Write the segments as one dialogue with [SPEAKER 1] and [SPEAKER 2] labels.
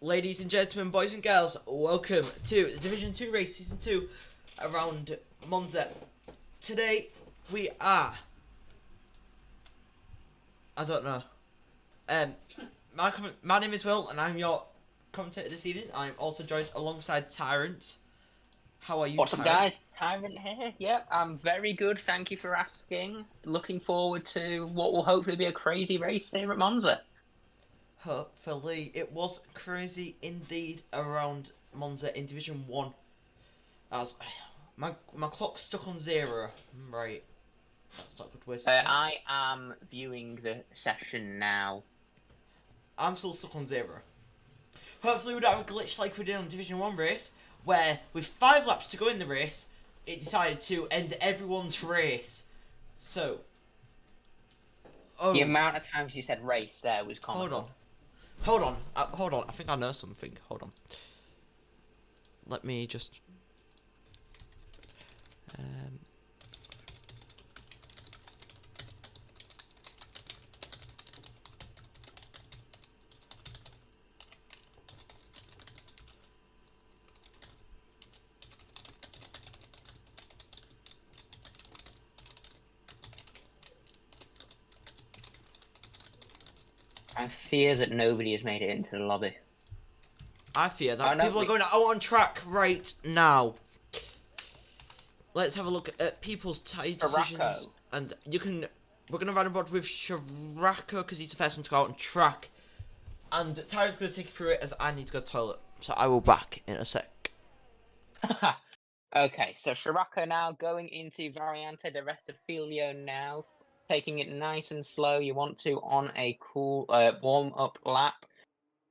[SPEAKER 1] Ladies and gentlemen, boys and girls, welcome to the Division 2 race, Season 2, around Monza. Today, we are... I don't know. My name is Will, and I'm your commentator this evening. I'm also joined alongside Tyrant. How are you,
[SPEAKER 2] What's up,
[SPEAKER 1] Tyrant?
[SPEAKER 2] guys? Tyrant here. Yep, I'm very good. Thank you for asking. Looking forward to what will hopefully be a crazy race here at Monza.
[SPEAKER 1] Hopefully. It was crazy indeed around Monza in Division 1. As my clock's stuck on 0. Right. That's not a good way to start.
[SPEAKER 2] I am viewing the session now.
[SPEAKER 1] I'm still stuck on 0. Hopefully we don't have a glitch like we did on Division 1 race, where with 5 laps to go in the race, it decided to end everyone's race. So... Oh.
[SPEAKER 2] The amount of times you said race there was comical.
[SPEAKER 1] Hold on. I think I know something. Hold on. Let me just...
[SPEAKER 2] I fear that nobody has made it into the lobby.
[SPEAKER 1] I fear that people are going out on track right now. Let's have a look at people's tyre decisions. And you can... We're going to run aboard with Sharako because he's the first one to go out on track. And Tyrant's going to take you through it as I need to go to the toilet. So I will back in a sec.
[SPEAKER 2] Okay, so Sharako now going into Variante de Rettifilio now. Taking it nice and slow. You want to on a cool warm-up lap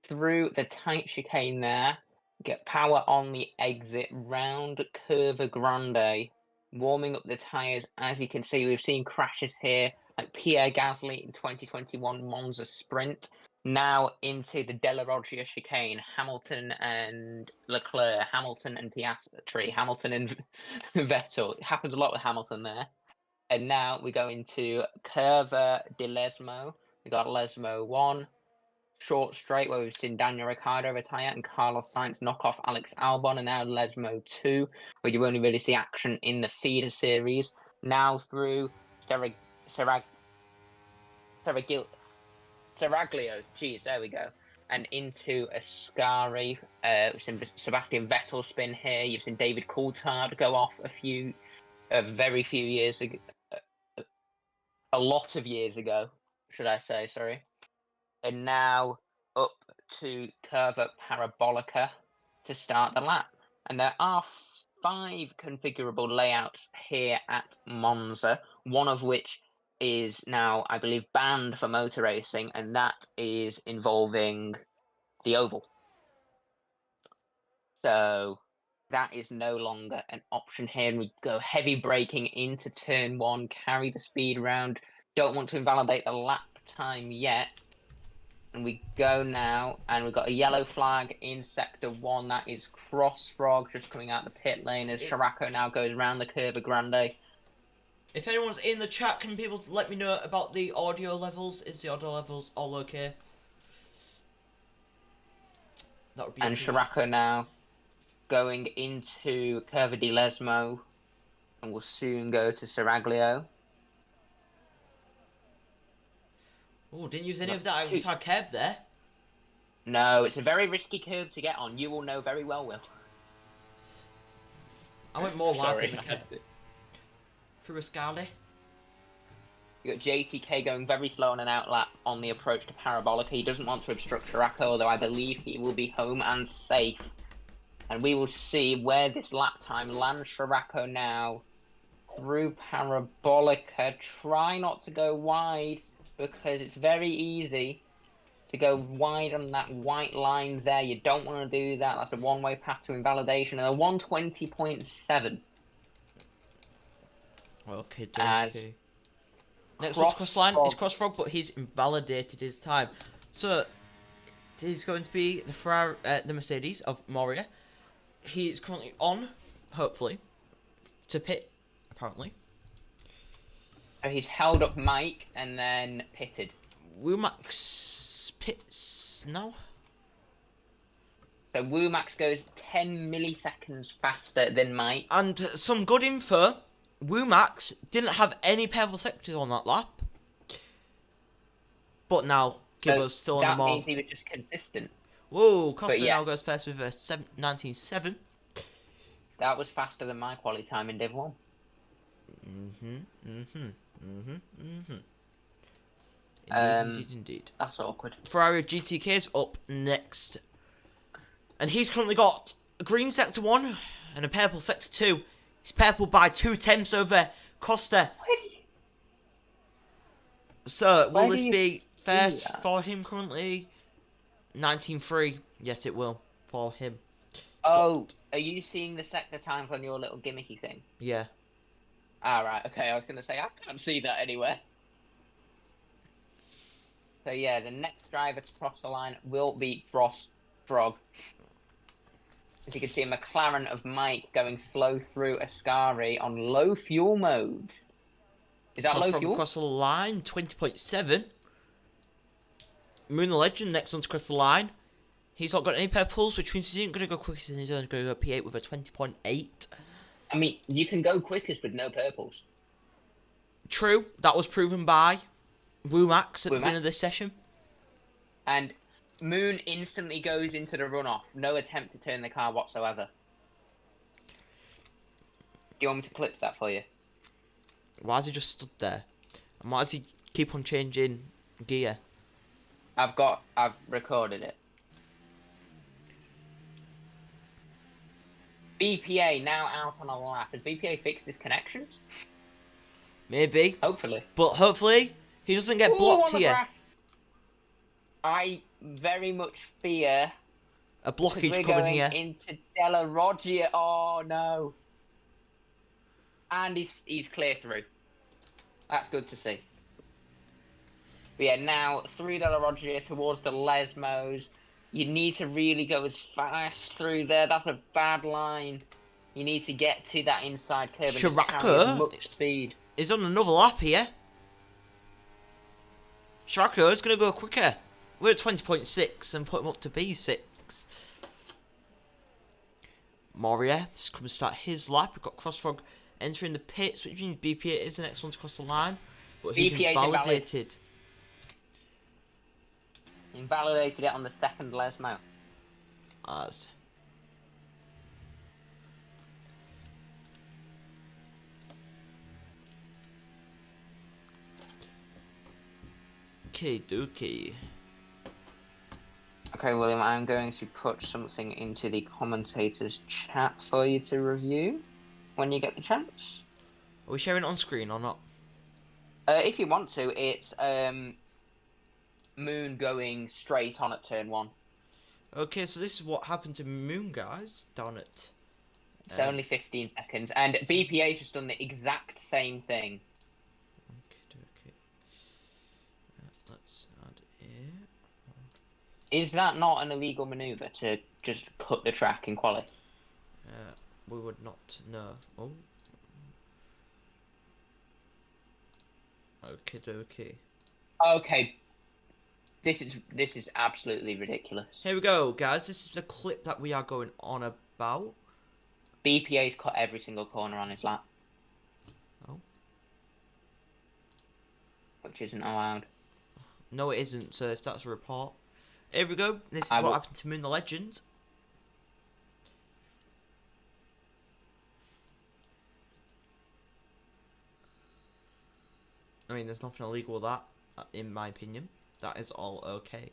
[SPEAKER 2] through the tight chicane there. Get power on the exit round Curva Grande. Warming up the tyres. As you can see, we've seen crashes here like Pierre Gasly in 2021 Monza Sprint. Now into the Della Roggia chicane. Hamilton and Leclerc, Hamilton and Piastri, Hamilton and Vettel. It happens a lot with Hamilton there. And now we go into Curva di Lesmo. We got Lesmo 1. Short straight where we've seen Daniel Ricciardo retire and Carlos Sainz knock off Alex Albon, and now Lesmo 2, where you only really see action in the feeder series. Now through Seraglio. Jeez, there we go. And into Ascari. We've seen Sebastian Vettel spin here. You've seen David Coulthard go off very few years ago. A lot of years ago, should I say, sorry. And now up to Curva Parabolica to start the lap. And there are 5 configurable layouts here at Monza, one of which is now, I believe, banned for motor racing, and that is involving the oval. So that is no longer an option here, and we go heavy braking into turn 1, carry the speed around. Don't want to invalidate the lap time yet. And we go now, and we've got a yellow flag in Sector 1. That is Cross Frog just coming out the pit lane as Sharako now goes round the Curva Grande.
[SPEAKER 1] If anyone's in the chat, can people let me know about the audio levels? Is the audio levels all okay? That would be.
[SPEAKER 2] And Sharako now going into Curva di Lesmo, and will soon go to Seraglio.
[SPEAKER 1] Oh, didn't use any of that outside curb there.
[SPEAKER 2] No, it's a very risky curb to get on. You will know very well, Will.
[SPEAKER 1] I went more like through a Scali.
[SPEAKER 2] You got JTK going very slow on an outlap on the approach to Parabolica. He doesn't want to obstruct Sharako, although I believe he will be home and safe. And we will see where this lap time lands Sharako now through Parabolica. Try not to go wide, because it's very easy to go wide on that white line there. You don't want to do that. That's a one-way path to invalidation. And a 120.7.
[SPEAKER 1] Okay, okay. Next one's cross line is Cross Frog, but he's invalidated his time. So, he's going to be the Mercedes of Moria. He is currently on, hopefully, to pit, apparently.
[SPEAKER 2] So he's held up Mike and then pitted.
[SPEAKER 1] Will Max pits now?
[SPEAKER 2] So Woomax goes 10 milliseconds faster than Mike.
[SPEAKER 1] And some good info. Woomax didn't have any purple sectors on that lap. But now, Gibbo's still on the
[SPEAKER 2] That
[SPEAKER 1] mall.
[SPEAKER 2] means he was just consistent.
[SPEAKER 1] Whoa, Costa
[SPEAKER 2] yeah.
[SPEAKER 1] now goes first with a 19.7.
[SPEAKER 2] That was faster than my quality time in Div 1.
[SPEAKER 1] Indeed.
[SPEAKER 2] That's awkward.
[SPEAKER 1] Ferrari GTK's up next. And he's currently got a green sector 1 and a purple sector 2. He's purple by 2 tenths over Costa. So, will this be first for him currently? 19.3. Yes, it will for him.
[SPEAKER 2] Are you seeing the sector times on your little gimmicky thing?
[SPEAKER 1] Yeah.
[SPEAKER 2] Right. Okay, I was going to say, I can't see that anywhere. So, yeah, the next driver to cross the line will be Frog. As you can see, a McLaren of Mike going slow through Ascari on low fuel mode. Is that low fuel?
[SPEAKER 1] Across the line, 20.7. Moon the Legend, next one to cross the line. He's not got any purples, which means he isn't going to go quickest, and he's only going to go P8 with a 20.8.
[SPEAKER 2] I mean, you can go quickest with no purples.
[SPEAKER 1] True, that was proven by Woomax at the beginning of this session.
[SPEAKER 2] And Moon instantly goes into the runoff. No attempt to turn the car whatsoever. Do you want me to clip that for you?
[SPEAKER 1] Why has he just stood there? And why does he keep on changing gear?
[SPEAKER 2] I've recorded it. BPA now out on a lap. Has BPA fixed his connections?
[SPEAKER 1] Maybe.
[SPEAKER 2] Hopefully.
[SPEAKER 1] But hopefully he doesn't get blocked here.
[SPEAKER 2] Grass. I very much fear
[SPEAKER 1] a blockage coming here
[SPEAKER 2] into Della Roggia. Oh no! And he's clear through. That's good to see. But yeah, now through Della Roggia towards the Lesmos. You need to really go as fast through there. That's a bad line. You need to get to that inside curve and just carry as much speed.
[SPEAKER 1] Is on another lap here. Sharko is going to go quicker. We're at 20.6 and put him up to B6. Moriev's come to start his lap. We've got Crossfrog entering the pits, which means BPA is the next one to cross the line. But he's invalidated.
[SPEAKER 2] Invalidated it on the second Lesmo.
[SPEAKER 1] As. Okay, dookie.
[SPEAKER 2] Okay, William, I'm going to put something into the commentators' chat for you to review when you get the chance.
[SPEAKER 1] Are we sharing it on screen or not?
[SPEAKER 2] If you want to, it's Moon going straight on at turn 1.
[SPEAKER 1] Okay, so this is what happened to Moon, guys, down at...
[SPEAKER 2] It's only 15 seconds, and BPA's just done the exact same thing.
[SPEAKER 1] Okay. Let's add it.
[SPEAKER 2] Is that not an illegal manoeuvre to just cut the track in quali?
[SPEAKER 1] We would not know. Oh. Okay.
[SPEAKER 2] Okay. This is absolutely ridiculous.
[SPEAKER 1] Here we go, guys. This is the clip that we are going on about.
[SPEAKER 2] BPA's cut every single corner on his lap.
[SPEAKER 1] Oh.
[SPEAKER 2] Which isn't allowed.
[SPEAKER 1] No, it isn't, so if that's a report. Here we go. This is what happened to Moon the Legend. I mean, there's nothing illegal with that, in my opinion. That is all okay.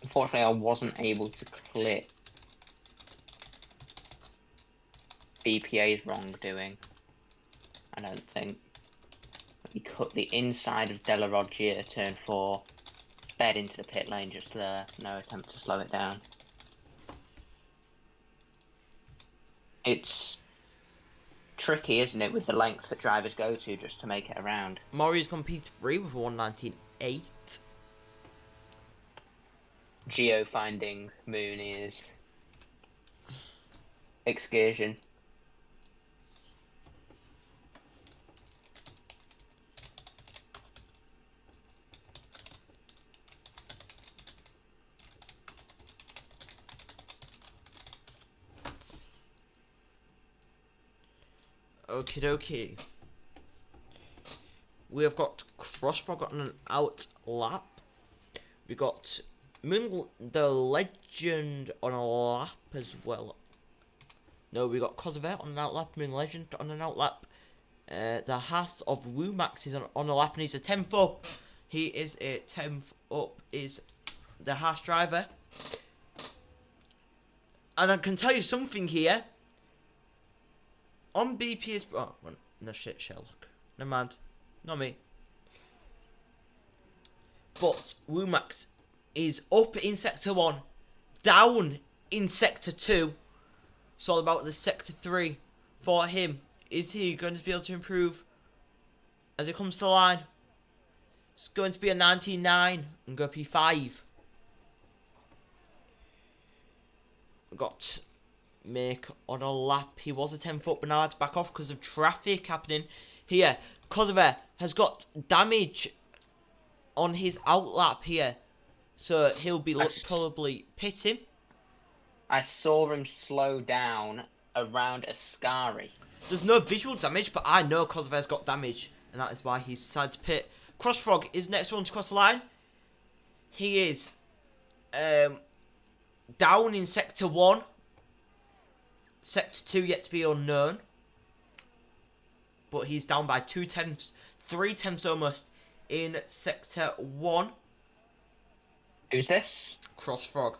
[SPEAKER 2] Unfortunately, I wasn't able to clip BPA's wrongdoing. I don't think. He cut the inside of Della Roggia at turn 4, sped into the pit lane just there. No attempt to slow it down. It's tricky, isn't it, with the length that drivers go to just to make it around.
[SPEAKER 1] Mori's gone P3 with 119.8.
[SPEAKER 2] Geo finding Mooney's excursion.
[SPEAKER 1] Okie dokie. We have got Crossfrog on an out lap. We got Moon the Legend on a lap as well. No, we got Kosovo on an out lap. Moon Legend on an out lap. The Haas of Wumax is on a lap and he's a 10th up. He is a 10th up. Is the Haas driver. And I can tell you something here. On BP's... Oh, no shit, Sherlock. Never mind. Not me. But Wumax is up in Sector 1. Down in Sector 2. It's all about the Sector 3 for him. Is he going to be able to improve as it comes to the line? It's going to be a 19.9 and go P5. Got Make on a lap. He was a 10th up, but now had to back off because of traffic happening here. Kosovo has got damage on his out lap here, so he'll be probably pitting.
[SPEAKER 2] I saw him slow down around Ascari.
[SPEAKER 1] There's no visual damage, but I know Kosovo's got damage, and that is why he's decided to pit. Crossfrog is next one to cross the line. He is down in Sector 1. Sector 2 yet to be unknown. But he's down by 2/10, 3/10 almost in Sector 1.
[SPEAKER 2] Who's this?
[SPEAKER 1] Crossfrog.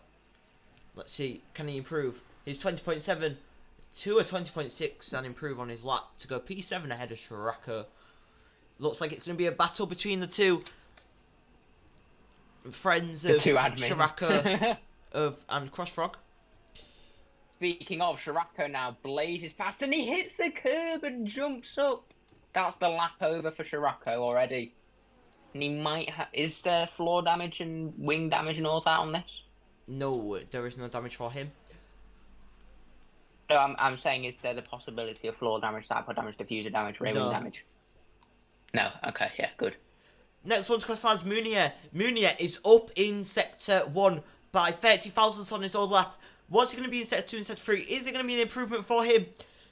[SPEAKER 1] Let's see, can he improve? He's 20.7 to a 20.6 and improve on his lap to go P7 ahead of Shrako. Looks like it's going to be a battle between the two friends of Shrako and Crossfrog.
[SPEAKER 2] Speaking of, Shrako now blazes past and he hits the curb and jumps up. That's the lap over for Shrako already. And he might have... Is there floor damage and wing damage and all that on this?
[SPEAKER 1] No, there is no damage for him.
[SPEAKER 2] No, I'm saying, is there the possibility of floor damage, cyber damage, diffuser damage, rear wing damage? No, okay, yeah, good.
[SPEAKER 1] Next one's cross lines, Munier. Munier is up in Sector 1 by 30 thousandths on his old lap. What's he going to be in Sector 2 and Sector 3? Is it going to be an improvement for him?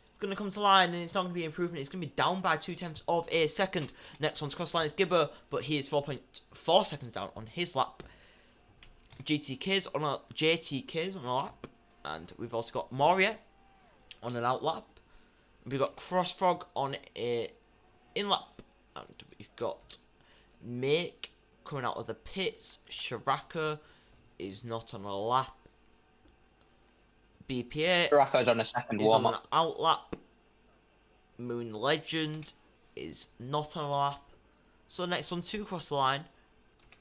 [SPEAKER 1] It's going to come to line and it's not going to be an improvement. It's going to be down by 2/10 of a second. Next one's cross line is Gibbo, but he is 4.4 seconds down on his lap. JTK's on a lap. And we've also got Moria on an out lap. We've got Crossfrog on a in lap. And we've got Make coming out of the pits. Shrako is not on a lap. BPA
[SPEAKER 2] Shrako's on a second warm up.
[SPEAKER 1] On an out lap. Moon Legend is not on a lap. So next one to cross the line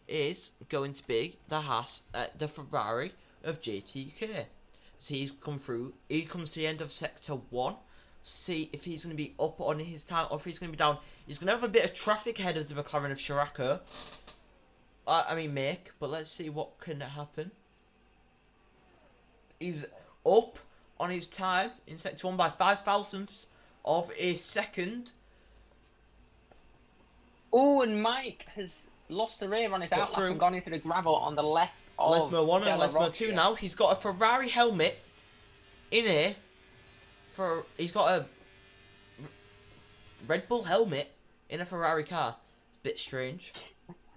[SPEAKER 1] is going to be the Haas, the Ferrari of JTK. So he's come through. He comes to the end of Sector 1. See if he's going to be up on his time or if he's going to be down. He's going to have a bit of traffic ahead of the McLaren of Shrako. I mean, Make. But let's see what can happen. He's up on his time in Sector 1 by 5 thousandths of a second.
[SPEAKER 2] Oh, and Mike has lost the rear on his out lap and gone into the gravel on the left of
[SPEAKER 1] Lesmo 1 and Lesmo 2 now. He's got a Ferrari helmet in here. He's got a Red Bull helmet in a Ferrari car. It's a bit strange.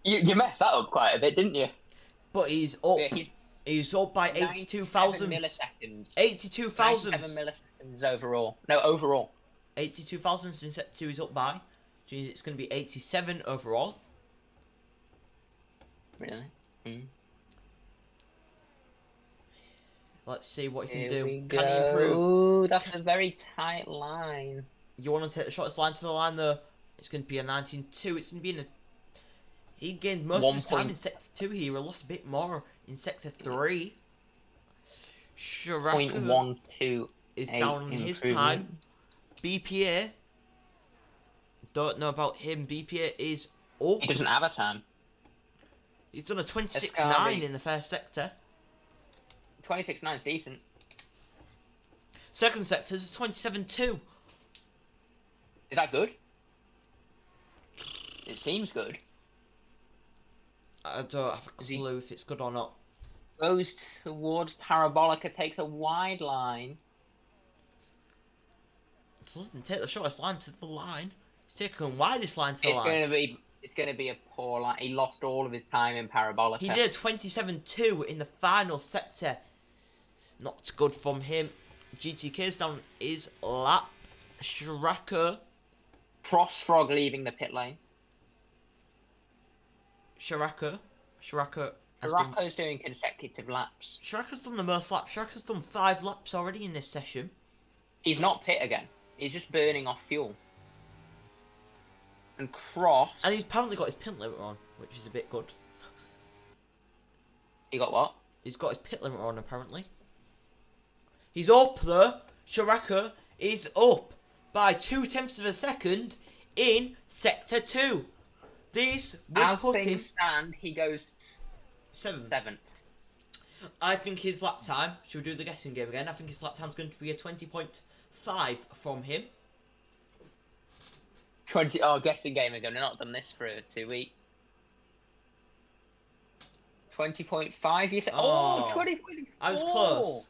[SPEAKER 2] You messed that up quite a bit, didn't you?
[SPEAKER 1] But he's up. Yeah, he's up by 82,000
[SPEAKER 2] milliseconds.
[SPEAKER 1] 82,000
[SPEAKER 2] milliseconds overall. No, overall.
[SPEAKER 1] 82,000 in Sector 2 he's up by. Which means it's going to be 87 overall.
[SPEAKER 2] Really? Mm.
[SPEAKER 1] Let's see what he can do.
[SPEAKER 2] Can he improve? Ooh, that's a very tight line.
[SPEAKER 1] You want to take the shortest line to the line though? It's going to be a 19.2. It's going to be in a... He gained most of his time in Sector 2 here. He lost a bit more in Sector 3. Shrako
[SPEAKER 2] 0.128
[SPEAKER 1] is down on his time. BPA, don't know about him. BPA is up.
[SPEAKER 2] He doesn't have a time.
[SPEAKER 1] He's done a 26.9 in the first sector.
[SPEAKER 2] 26.9 is decent.
[SPEAKER 1] Second sector is 27.2.
[SPEAKER 2] Is that good? It seems good.
[SPEAKER 1] I don't have a clue if it's good or not.
[SPEAKER 2] Goes towards Parabolica, takes a wide line.
[SPEAKER 1] Doesn't take the shortest line to the line. He's taking the widest line to the line.
[SPEAKER 2] It's going to be a poor line. He lost all of his time in Parabolica.
[SPEAKER 1] He did 27.2 in the final sector. Not good from him. GTK's down his lap. Shraka.
[SPEAKER 2] Crossfrog leaving the pit lane. Shiraka's doing consecutive laps.
[SPEAKER 1] Shiraka's done the most laps. Shiraka's done 5 laps already in this session.
[SPEAKER 2] He's not pit again. He's just burning off fuel. And Cross...
[SPEAKER 1] And he's apparently got his pit limiter on, which is a bit good.
[SPEAKER 2] He got what?
[SPEAKER 1] He's got his pit limiter on, apparently. He's up, though. Shiraka is up by 0.2 of a second in Sector 2. This will
[SPEAKER 2] As
[SPEAKER 1] put him...
[SPEAKER 2] things stand, he goes...
[SPEAKER 1] 7th. I think his lap time... Should we do the guessing game again? I think his lap time's going to be a 20.5 from him.
[SPEAKER 2] 20. Oh, guessing game again. I've not done this for 2 weeks. 20.5, you said? Oh, 20.4!
[SPEAKER 1] I was close.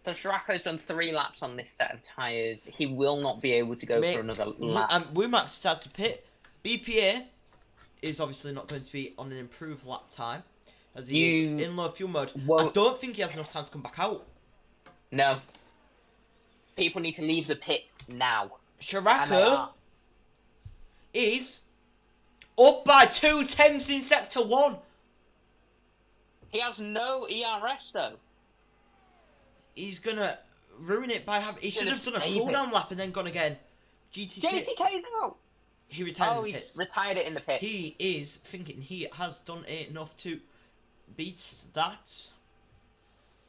[SPEAKER 2] So Shiraka's done 3 laps on this set of tyres. He will not be able to go for another lap.
[SPEAKER 1] Womack starts to pit. BPA is obviously not going to be on an improved lap time, as he is in low fuel mode. I don't think he has enough time to come back out.
[SPEAKER 2] No. People need to leave the pits now.
[SPEAKER 1] Shiraka is up by 0.2 in Sector 1.
[SPEAKER 2] He has no ERS though.
[SPEAKER 1] He's gonna ruin it by having... He should have done a cooldown lap and then gone again.
[SPEAKER 2] GTK's out.
[SPEAKER 1] He retired in the pits.
[SPEAKER 2] He's retired it in the pits.
[SPEAKER 1] He is thinking he has done enough to beat that.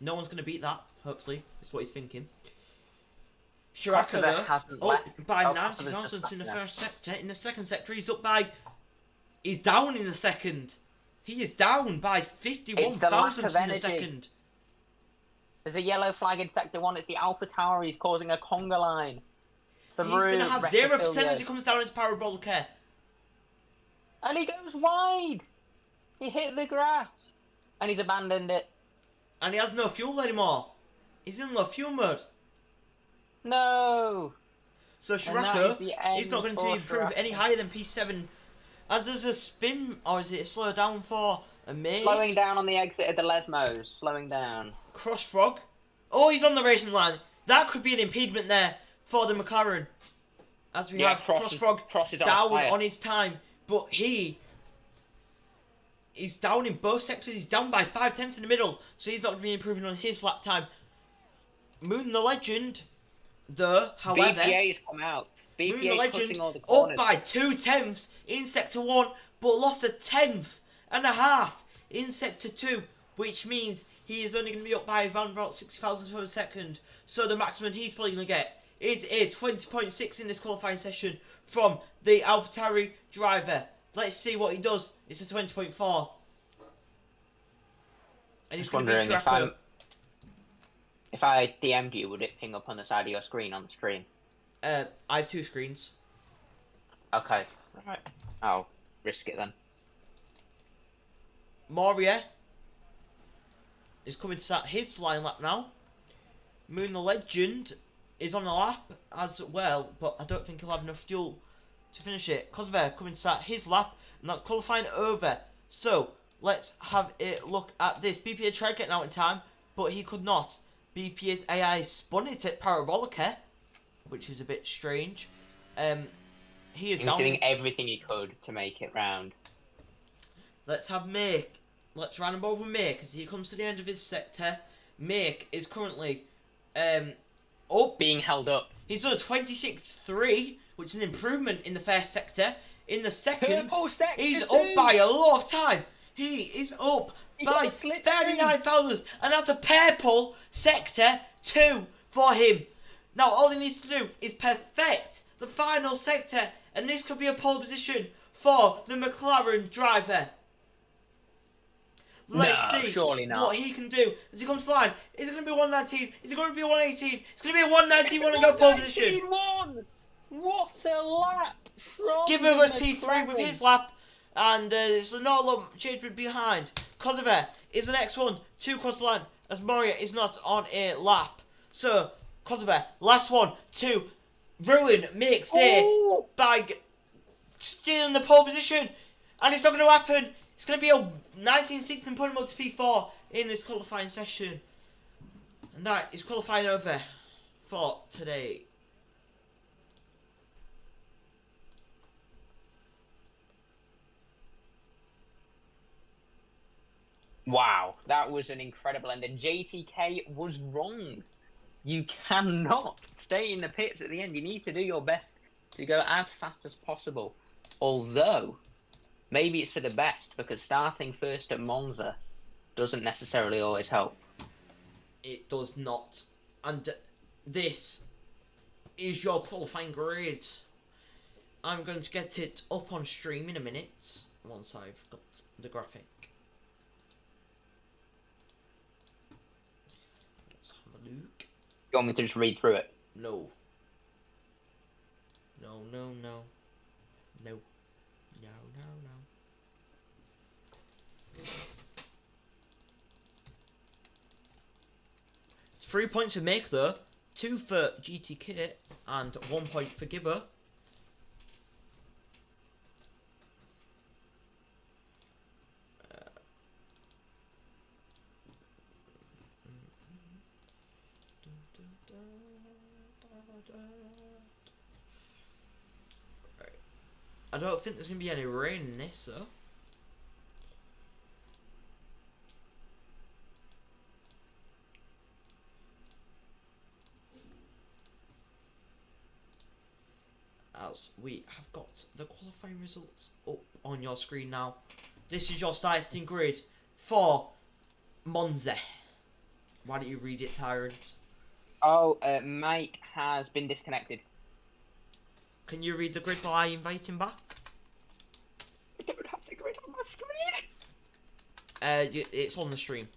[SPEAKER 1] No one's gonna beat that, hopefully. That's what he's thinking. Shiraka up by 90 thousandths in the first sector. In the second sector, he's up by... He's down in the second. He is down by 51 thousandths in the second.
[SPEAKER 2] There's a yellow flag in Sector 1. It's the Alpha Tower. He's causing a conga line.
[SPEAKER 1] He's going to have 0% as he comes down into Parabolica.
[SPEAKER 2] And he goes wide. He hit the grass. And he's abandoned it.
[SPEAKER 1] And he has no fuel anymore. He's in low fuel mode.
[SPEAKER 2] No.
[SPEAKER 1] So Shiraka, he's not going to improve any higher than P7. And does a spin, or is it a slow down for a May?
[SPEAKER 2] Slowing down on the exit of the Lesmos. Slowing down.
[SPEAKER 1] Crossfrog. Oh, he's on the racing line. That could be an impediment there for the McLaren. As we have Crossfrog down on his time. But he's down in both sectors. He's down by 0.5 in the middle. So he's not going to be improving on his lap time. Moon the Legend, though, however...
[SPEAKER 2] BPA's come out.
[SPEAKER 1] Moon the Legend up by 0.2 in Sector 1. But lost a 10.5 in Sector 2. Which means he is only going to be up by around about 60 thousandths per second. So the maximum he's probably going to get is a 20.6 in this qualifying session from the AlphaTauri driver. Let's see what he does. It's a 20.4. And he's going to be
[SPEAKER 2] if I DM'd you, would it ping up on the side of your screen on the stream?
[SPEAKER 1] I have 2 screens.
[SPEAKER 2] Okay. Right. I'll risk it then.
[SPEAKER 1] Moria is coming to start his flying lap now. Moon the Legend is on the lap as well, but I don't think he'll have enough fuel to finish it. Kozver coming to start his lap, and that's qualifying over. So, let's have a look at this. BPA tried getting out in time, but he could not. BPA's AI spun it at Parabolica, which is a bit strange. He was
[SPEAKER 2] doing everything he could to make it round.
[SPEAKER 1] Let's have Make. Let's run him over Make as he comes to the end of his sector. Make is currently up.
[SPEAKER 2] Being held up.
[SPEAKER 1] He's done a 26.3, which is an improvement in the first sector. In the second, he's up by a lot of time. He is up by 39 thousandths, and that's a purple Sector 2 for him. Now all he needs to do is perfect the final sector, and this could be a pole position for the McLaren driver. Let's see
[SPEAKER 2] surely not.
[SPEAKER 1] what he can do as he comes to the line. Is it going to be 119? Is it going to be 118? It's going to be a 191 and go pole position.
[SPEAKER 2] What a lap from
[SPEAKER 1] Give him P3 with his lap, and there's no lot change behind. Kosovo is the next one to cross the line as Moria is not on a lap. So Kosovo, last one to ruin Mick's day by stealing the pole position. And it's not going to happen. It's going to be a 19-6 and put him up to P4 in this qualifying session. And that is qualifying over for today.
[SPEAKER 2] Wow, that was an incredible ending. JTK was wrong. You cannot stay in the pits at the end. You need to do your best to go as fast as possible. Although, maybe it's for the best, because starting first at Monza doesn't necessarily always help.
[SPEAKER 1] It does not. And this is your qualifying grid. I'm going to get it up on stream in a minute, once I've got the graphic. Let's have a look.
[SPEAKER 2] You want me to just read through it?
[SPEAKER 1] No. No, no, no. No. No, no, no. 3 points for Mick though. 2 for GTK and 1 point for Gibber. I don't think there's going to be any rain in this, though. As we have got the qualifying results up on your screen now. This is your starting grid for Monza. Why don't you read it, Tyrant?
[SPEAKER 2] Oh, Mike has been disconnected.
[SPEAKER 1] Can you read the grid while I invite him back?
[SPEAKER 2] I don't have the grid on my screen.
[SPEAKER 1] It's on the stream.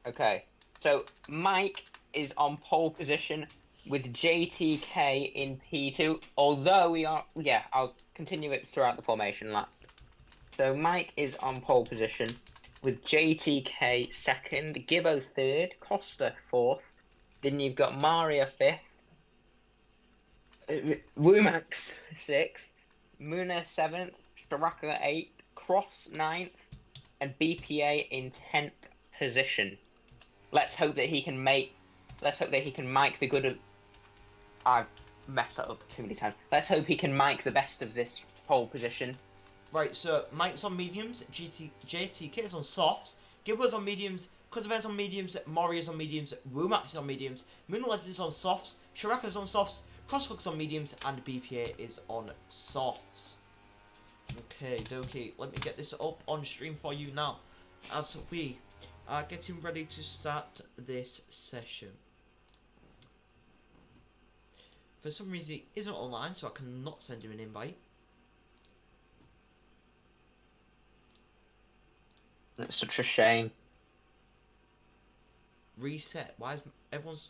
[SPEAKER 2] Okay, so Mike is on pole position with JTK in P2. Although we are, yeah, I'll continue it throughout the formation lap. So Mike is on pole position with JTK second, Gibbo third, Costa fourth. Then you've got Maria fifth, Wumax sixth, Muna seventh, Straka eighth, Cross ninth, and BPA in 10th position. Let's hope that he can make. Let's hope that he can make the good of. I've messed that up too many times. Let's hope he can make the best of this pole position.
[SPEAKER 1] Right, so Mike's on mediums, JTK is on softs, Gibber's on mediums, Kuzavet's on mediums, Moria's on mediums, Wumax is on mediums, Moonlight is on softs, Shiraka's on softs, Crossfoot's on mediums, and BPA is on softs. Okay, let me get this up on stream for you now, as we are getting ready to start this session. For some reason he isn't online, so I cannot send him an invite.
[SPEAKER 2] That's such a shame.
[SPEAKER 1] Reset. Why is everyone's...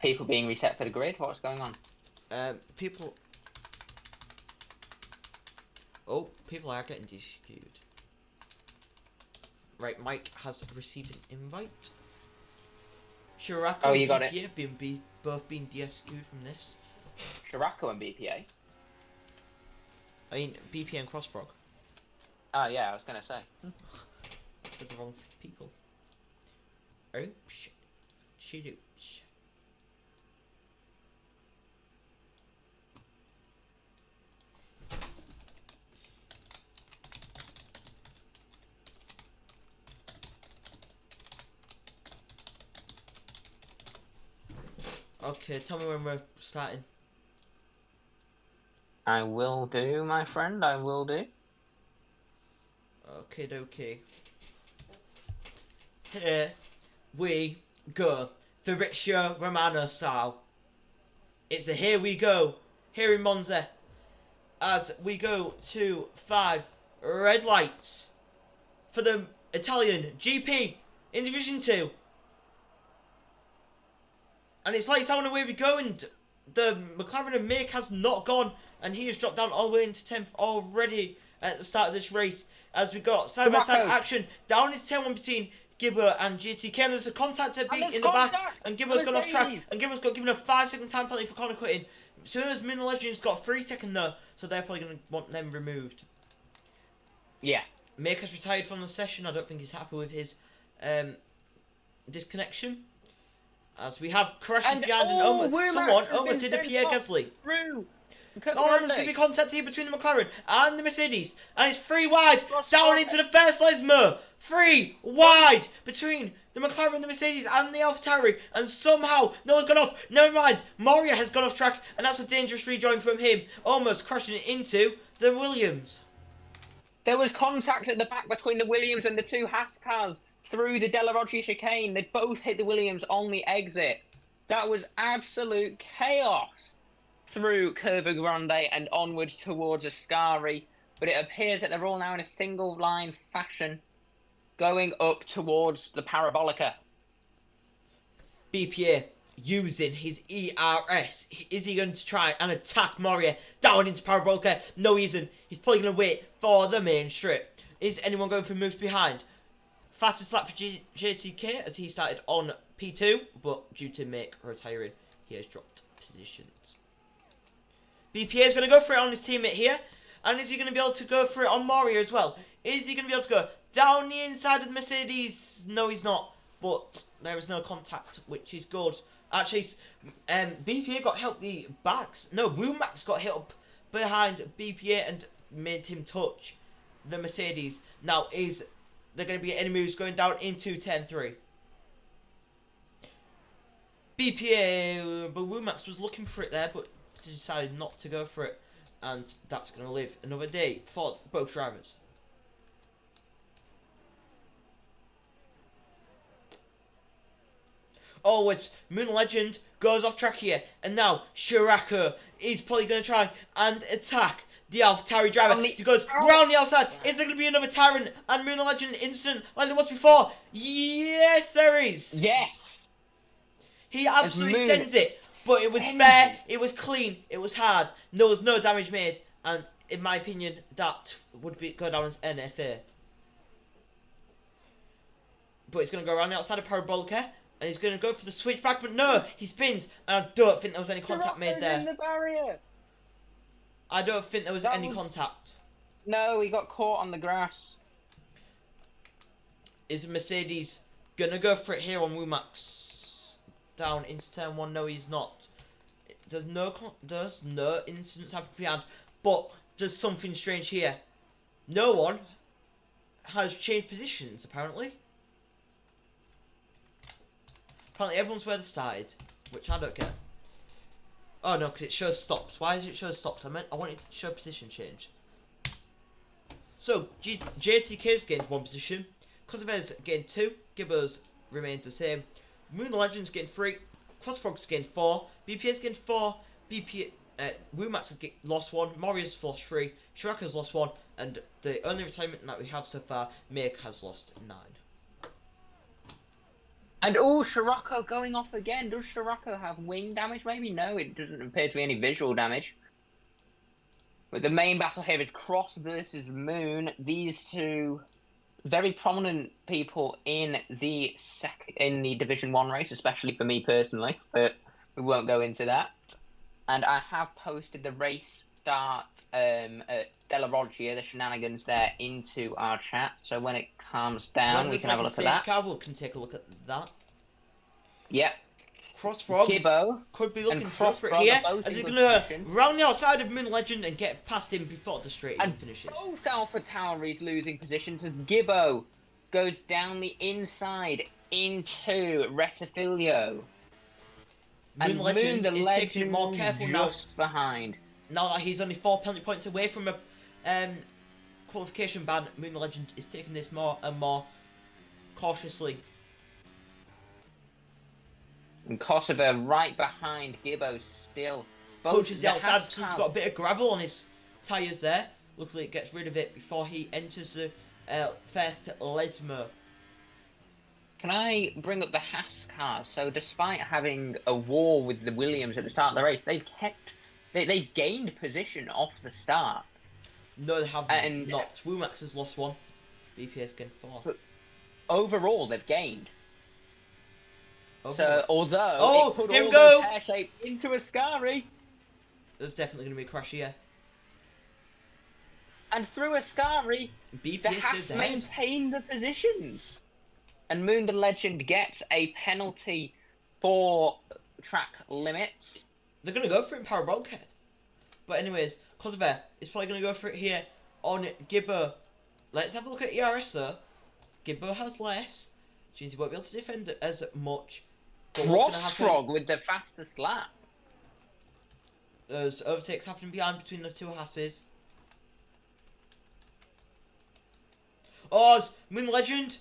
[SPEAKER 2] People being reset to the grid? What's going on?
[SPEAKER 1] People... Oh, people are getting DSQ'd. Right, Mike has received an invite. Shirako
[SPEAKER 2] you got
[SPEAKER 1] and
[SPEAKER 2] it.
[SPEAKER 1] BPA have both been DSQ'd from this.
[SPEAKER 2] Shirako and BPA?
[SPEAKER 1] I mean, BPA and Crossfrog.
[SPEAKER 2] Oh, yeah, I was going to say.
[SPEAKER 1] I said the wrong people. Oh, shit. Shit. Okay, tell me when we're starting.
[SPEAKER 2] I will do, my friend, I will do.
[SPEAKER 1] Okay. Here we go. Fabrizio Romano style. It's the here we go. Here in Monza. As we go to 5 red lights. For the Italian GP in Division 2. And it's lights down away we go, and the McLaren of Mick has not gone, and he has dropped down all the way into 10th already at the start of this race. as we got side-by-side
[SPEAKER 2] Sirocco.
[SPEAKER 1] action down his tail one between Gibbo and GTK. And there's a contact at
[SPEAKER 2] And
[SPEAKER 1] beat
[SPEAKER 2] there's
[SPEAKER 1] in the back,
[SPEAKER 2] contact!
[SPEAKER 1] and Gibbo's gone off track,
[SPEAKER 2] Mercedes.
[SPEAKER 1] and Gibbo's got given a 5-second time penalty for corner cutting. As soon as Moon the Legend's got 3 seconds though, so they're probably going to want them removed.
[SPEAKER 2] Yeah.
[SPEAKER 1] Maker's retired from the session. I don't think he's happy with his disconnection. As we have crashes behind and someone almost did a Pierre Gasly.
[SPEAKER 2] Through.
[SPEAKER 1] Oh, there's going to be contact here between the McLaren and the Mercedes. And it's 3 wide, down into the first Lesmo. 3 wide between the McLaren, the Mercedes and the AlphaTauri. And somehow, no one's gone off. Never mind, Moria has gone off track. And that's a dangerous rejoin from him. Almost crashing into the Williams.
[SPEAKER 2] There was contact at the back between the Williams and the 2 Haas cars through the Della Roggia chicane. They both hit the Williams on the exit. That was absolute chaos through Curva Grande and onwards towards Ascari. But it appears that they're all now in a single line fashion going up towards the Parabolica.
[SPEAKER 1] BPA using his ERS. Is he going to try and attack Moria down into Parabolica? No, he isn't. He's probably going to wait for the main strip. Is anyone going for moves behind? Fastest lap for JTK as he started on P2, but due to Mick retiring, he has dropped positions. BPA is going to go for it on his teammate here. And is he going to be able to go for it on Moria as well? Is he going to be able to go down the inside of the Mercedes? No, he's not. But there is no contact, which is good. Actually, BPA got hit the backs. No, Womax got hit up behind BPA and made him touch the Mercedes. Now, is there going to be any moves going down into 10-3? BPA, but Womax was looking for it there, but decided not to go for it. And that's going to live another day for both drivers. Oh, it's Moon Legend goes off track here. And now Shirako is probably going to try and attack the AlphaTauri driver. He goes round the outside. Is there going to be another Tyrant and Moon Legend incident like there was before? Yes, there is.
[SPEAKER 2] Yes.
[SPEAKER 1] He absolutely sends it. But it was fair, it was clean, it was hard. There was no damage made. And in my opinion, that would go down as NFA. But he's going to go around the outside of Parabolica. And he's going to go for the switchback, but no, he spins. And I don't think there was any contact made there.
[SPEAKER 2] In the barrier.
[SPEAKER 1] I don't think there was any contact.
[SPEAKER 2] No, he got caught on the grass.
[SPEAKER 1] Is Mercedes going to go for it here on Womax? Down into turn 1? No, he's not. There's no incidents happen behind. But there's something strange here. No one has changed positions, apparently. Apparently everyone's where they started, which I don't get. Oh no, because it shows stops. Why does it show stops? I wanted to show position change. So, JTK's gained 1 position. Kosovo's gained 2. Gibbo's remained the same. Moon Legends gained 3. Crossfrog's gained 4. BPA's gained 4. Wumax has lost 1. Moria's lost 3. Shiraka's lost 1. And the only retirement that we have so far, Make has lost 9.
[SPEAKER 2] And Shirako going off again. Does Shirako have wing damage? Maybe no, it doesn't appear to be any visual damage. But the main battle here is Cross versus Moon. These two very prominent people in the Division 1 race, especially for me personally, but we won't go into that. And I have posted the race start at Della Roggia, the shenanigans there, into our chat. So when it calms down, we can have a look at that.
[SPEAKER 1] Car, we can take a look at that.
[SPEAKER 2] Yep.
[SPEAKER 1] Crossfrog
[SPEAKER 2] Gibbo
[SPEAKER 1] could be looking for it here, as he's going to round the outside of Moon Legend and get past him before the straight and finishes.
[SPEAKER 2] Both AlphaTauri's losing positions as Gibbo goes down the inside into Rettifilio.
[SPEAKER 1] Moon Legend is taking it more careful
[SPEAKER 2] just behind.
[SPEAKER 1] Now that he's only 4 penalty points away from a qualification ban, Moon Legend is taking this more and more cautiously.
[SPEAKER 2] And Kosovo right behind Gibbo still.
[SPEAKER 1] Touches the outside, he's got a bit of gravel on his tyres there. Luckily it gets rid of it before he enters the first Lesmo.
[SPEAKER 2] Can I bring up the Haas cars? So despite having a war with the Williams at the start of the race, they gained position off the start.
[SPEAKER 1] No, they have
[SPEAKER 2] And
[SPEAKER 1] not. Womax has lost one. BPA's gained 4.
[SPEAKER 2] But overall, they've gained.
[SPEAKER 1] Overall.
[SPEAKER 2] So, although
[SPEAKER 1] Oh,
[SPEAKER 2] it put
[SPEAKER 1] here we
[SPEAKER 2] all
[SPEAKER 1] go!
[SPEAKER 2] those pear shape into a Scary.
[SPEAKER 1] There's definitely going to be a crash here.
[SPEAKER 2] And through a Scary,
[SPEAKER 1] BPA
[SPEAKER 2] the Haas
[SPEAKER 1] stays ahead.
[SPEAKER 2] maintain the positions. And Moon the Legend gets a penalty for track limits.
[SPEAKER 1] They're going to go for it in Parabolic. But anyways, Kosovo is probably going to go for it here on Gibbo. Let's have a look at ERS though. Gibbo has less, which means he won't be able to defend as much.
[SPEAKER 2] Cross Frog with the fastest lap.
[SPEAKER 1] There's overtakes happening behind between the two Hasses. Oh, Moon Legend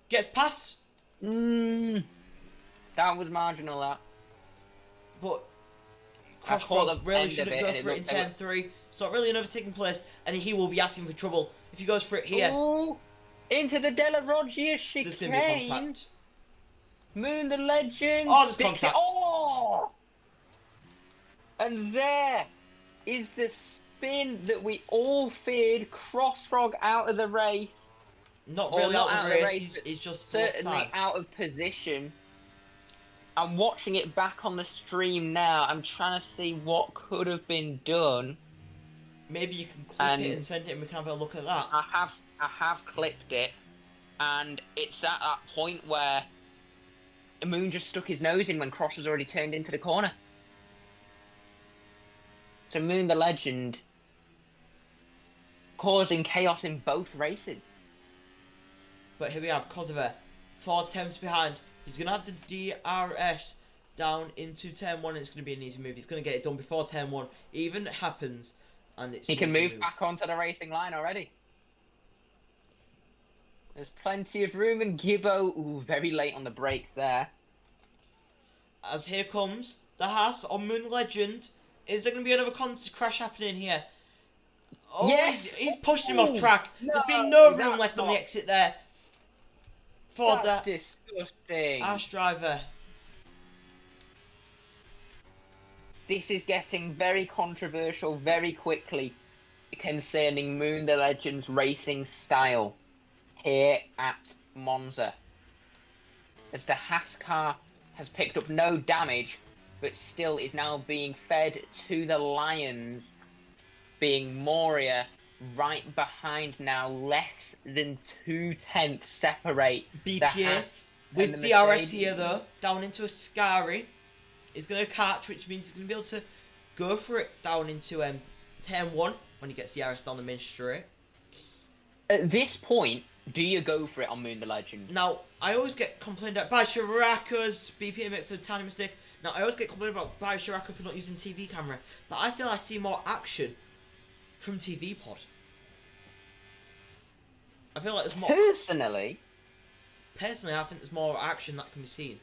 [SPEAKER 1] gets past.
[SPEAKER 2] That was marginal, that.
[SPEAKER 1] But Cross Frog really shouldn't go for it in
[SPEAKER 2] turn
[SPEAKER 1] 10-3. It's not really an overtaking place, and he will be asking for trouble if he goes for it here.
[SPEAKER 2] Ooh, into the Della Roggia chicane.
[SPEAKER 1] There's going to be contact.
[SPEAKER 2] Moon the Legend.
[SPEAKER 1] Oh, there's
[SPEAKER 2] sticks it.
[SPEAKER 1] contact.
[SPEAKER 2] Oh! And there is the spin that we all feared. Cross Frog out of the race.
[SPEAKER 1] Not
[SPEAKER 2] Or
[SPEAKER 1] really
[SPEAKER 2] not
[SPEAKER 1] out of the race, he's just
[SPEAKER 2] certainly out of position. I'm watching it back on the stream now. I'm trying to see what could have been done.
[SPEAKER 1] Maybe you can clip it and send it and we can have a look at that.
[SPEAKER 2] I have clipped it, and it's at that point where Moon just stuck his nose in when Cross was already turned into the corner. So Moon the Legend causing chaos in both races.
[SPEAKER 1] But here we have Kosovo, 4 attempts behind. He's going to have the DRS down into turn 1 and it's going to be an easy move. He's going to get it done before turn 1 even happens. And it's
[SPEAKER 2] he can move back onto the racing line already. There's plenty of room, and Gibbo, very late on the brakes there.
[SPEAKER 1] As here comes the Haas on Moon Legend. Is there going to be another crash happening here? Oh,
[SPEAKER 2] yes!
[SPEAKER 1] He's pushed him off track.
[SPEAKER 2] No,
[SPEAKER 1] There's been no room left on the exit there. For
[SPEAKER 2] that's
[SPEAKER 1] the
[SPEAKER 2] disgusting.
[SPEAKER 1] Haas driver.
[SPEAKER 2] This is getting very controversial very quickly concerning Moon the Legend's racing style here at Monza. As the Haas car has picked up no damage, but still is now being fed to the Lions, being Moria right behind now, less than 2/10 separate the
[SPEAKER 1] BPA
[SPEAKER 2] Haas
[SPEAKER 1] with
[SPEAKER 2] and the
[SPEAKER 1] DRS
[SPEAKER 2] Mercedes.
[SPEAKER 1] here though, down into a Scary. He's going to catch, which means he's going to be able to go for it down into turn 1 when he gets DRS down the main straight.
[SPEAKER 2] At this point, do you go for it on Moon the Legend?
[SPEAKER 1] Now, I always get complained at by Shiraka's BPA makes a tiny mistake. Now, I always get complained about by Shiraka for not using TV camera, but I feel I see more action from TV pod. I feel like there's more.
[SPEAKER 2] Personally,
[SPEAKER 1] I think there's more action that can be seen.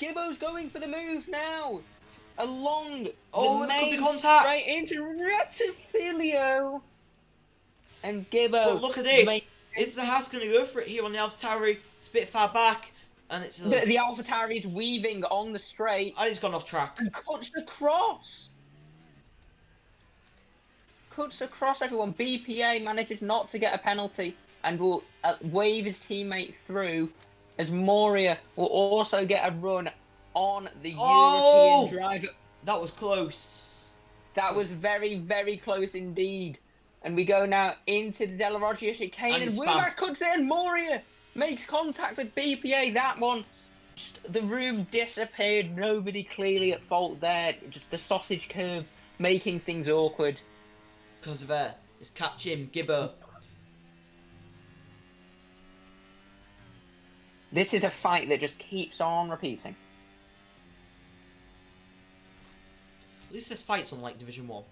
[SPEAKER 2] Gibbo's going for the move now. Along
[SPEAKER 1] Oh,
[SPEAKER 2] the
[SPEAKER 1] there could be
[SPEAKER 2] main
[SPEAKER 1] contact.
[SPEAKER 2] straight into Ratifilio. And Gibbo.
[SPEAKER 1] But look at this. Is the Haas going to go for it here on the AlphaTauri? It's a bit far back. And it's
[SPEAKER 2] The AlphaTauri is weaving on the straight.
[SPEAKER 1] And he's gone off track.
[SPEAKER 2] And cuts across. Cuts across everyone. BPA manages not to get a penalty and will wave his teammate through, as Moria will also get a run on the European driver.
[SPEAKER 1] That was close.
[SPEAKER 2] That was very, very close indeed. And we go now into the Della Roggia chicane, and Womack cuts in. Moria makes contact with BPA. That one, just, the room disappeared. Nobody clearly at fault there. Just the sausage curve making things awkward.
[SPEAKER 1] Because of it. It's catch him, Gibbo.
[SPEAKER 2] This is a fight that just keeps on repeating.
[SPEAKER 1] At least there's fights on like Division 1.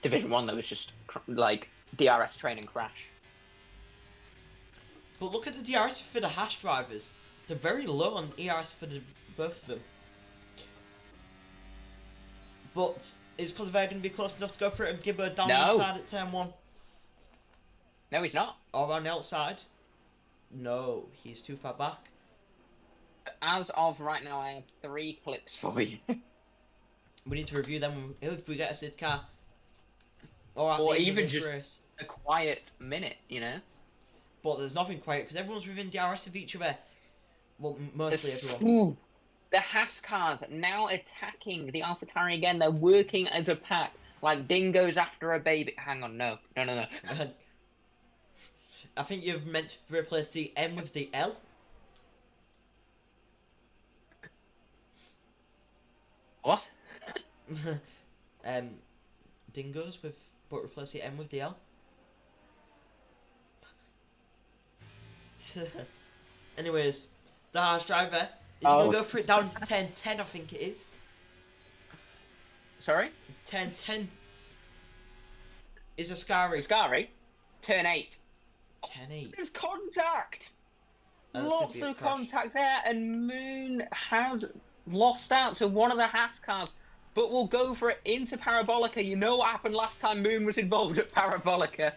[SPEAKER 2] Division 1 though was just like DRS training crash.
[SPEAKER 1] But look at the DRS for the Haas drivers. They're very low on ERS for both of them. But is Kosovo going to be close enough to go for it and Gibbo down the outside at turn 1?
[SPEAKER 2] No, he's not.
[SPEAKER 1] Or on the outside? No, he's too far back.
[SPEAKER 2] As of right now, I have 3 clips for you.
[SPEAKER 1] We need to review them if we get a Sid car.
[SPEAKER 2] or even just a quiet minute, you know.
[SPEAKER 1] But there's nothing quiet because everyone's within DRS of each other. Well, mostly everyone.
[SPEAKER 2] Ooh, the Haas cars now attacking the AlphaTauri again. They're working as a pack, like dingoes after a baby. Hang on, no.
[SPEAKER 1] I think you've meant to replace the M with the L.
[SPEAKER 2] What?
[SPEAKER 1] Dingoes but replace the M with the L. Anyways, the Haas driver is going to go for it down to 10-10, I think it is.
[SPEAKER 2] Sorry?
[SPEAKER 1] 10-10 is Ascari.
[SPEAKER 2] Ascari? Turn 8.
[SPEAKER 1] 10-8.
[SPEAKER 2] There's contact!
[SPEAKER 1] Oh,
[SPEAKER 2] lots of contact there, and Moon has lost out to one of the Haas cars, but will go for it into Parabolica. You know what happened last time Moon was involved at Parabolica.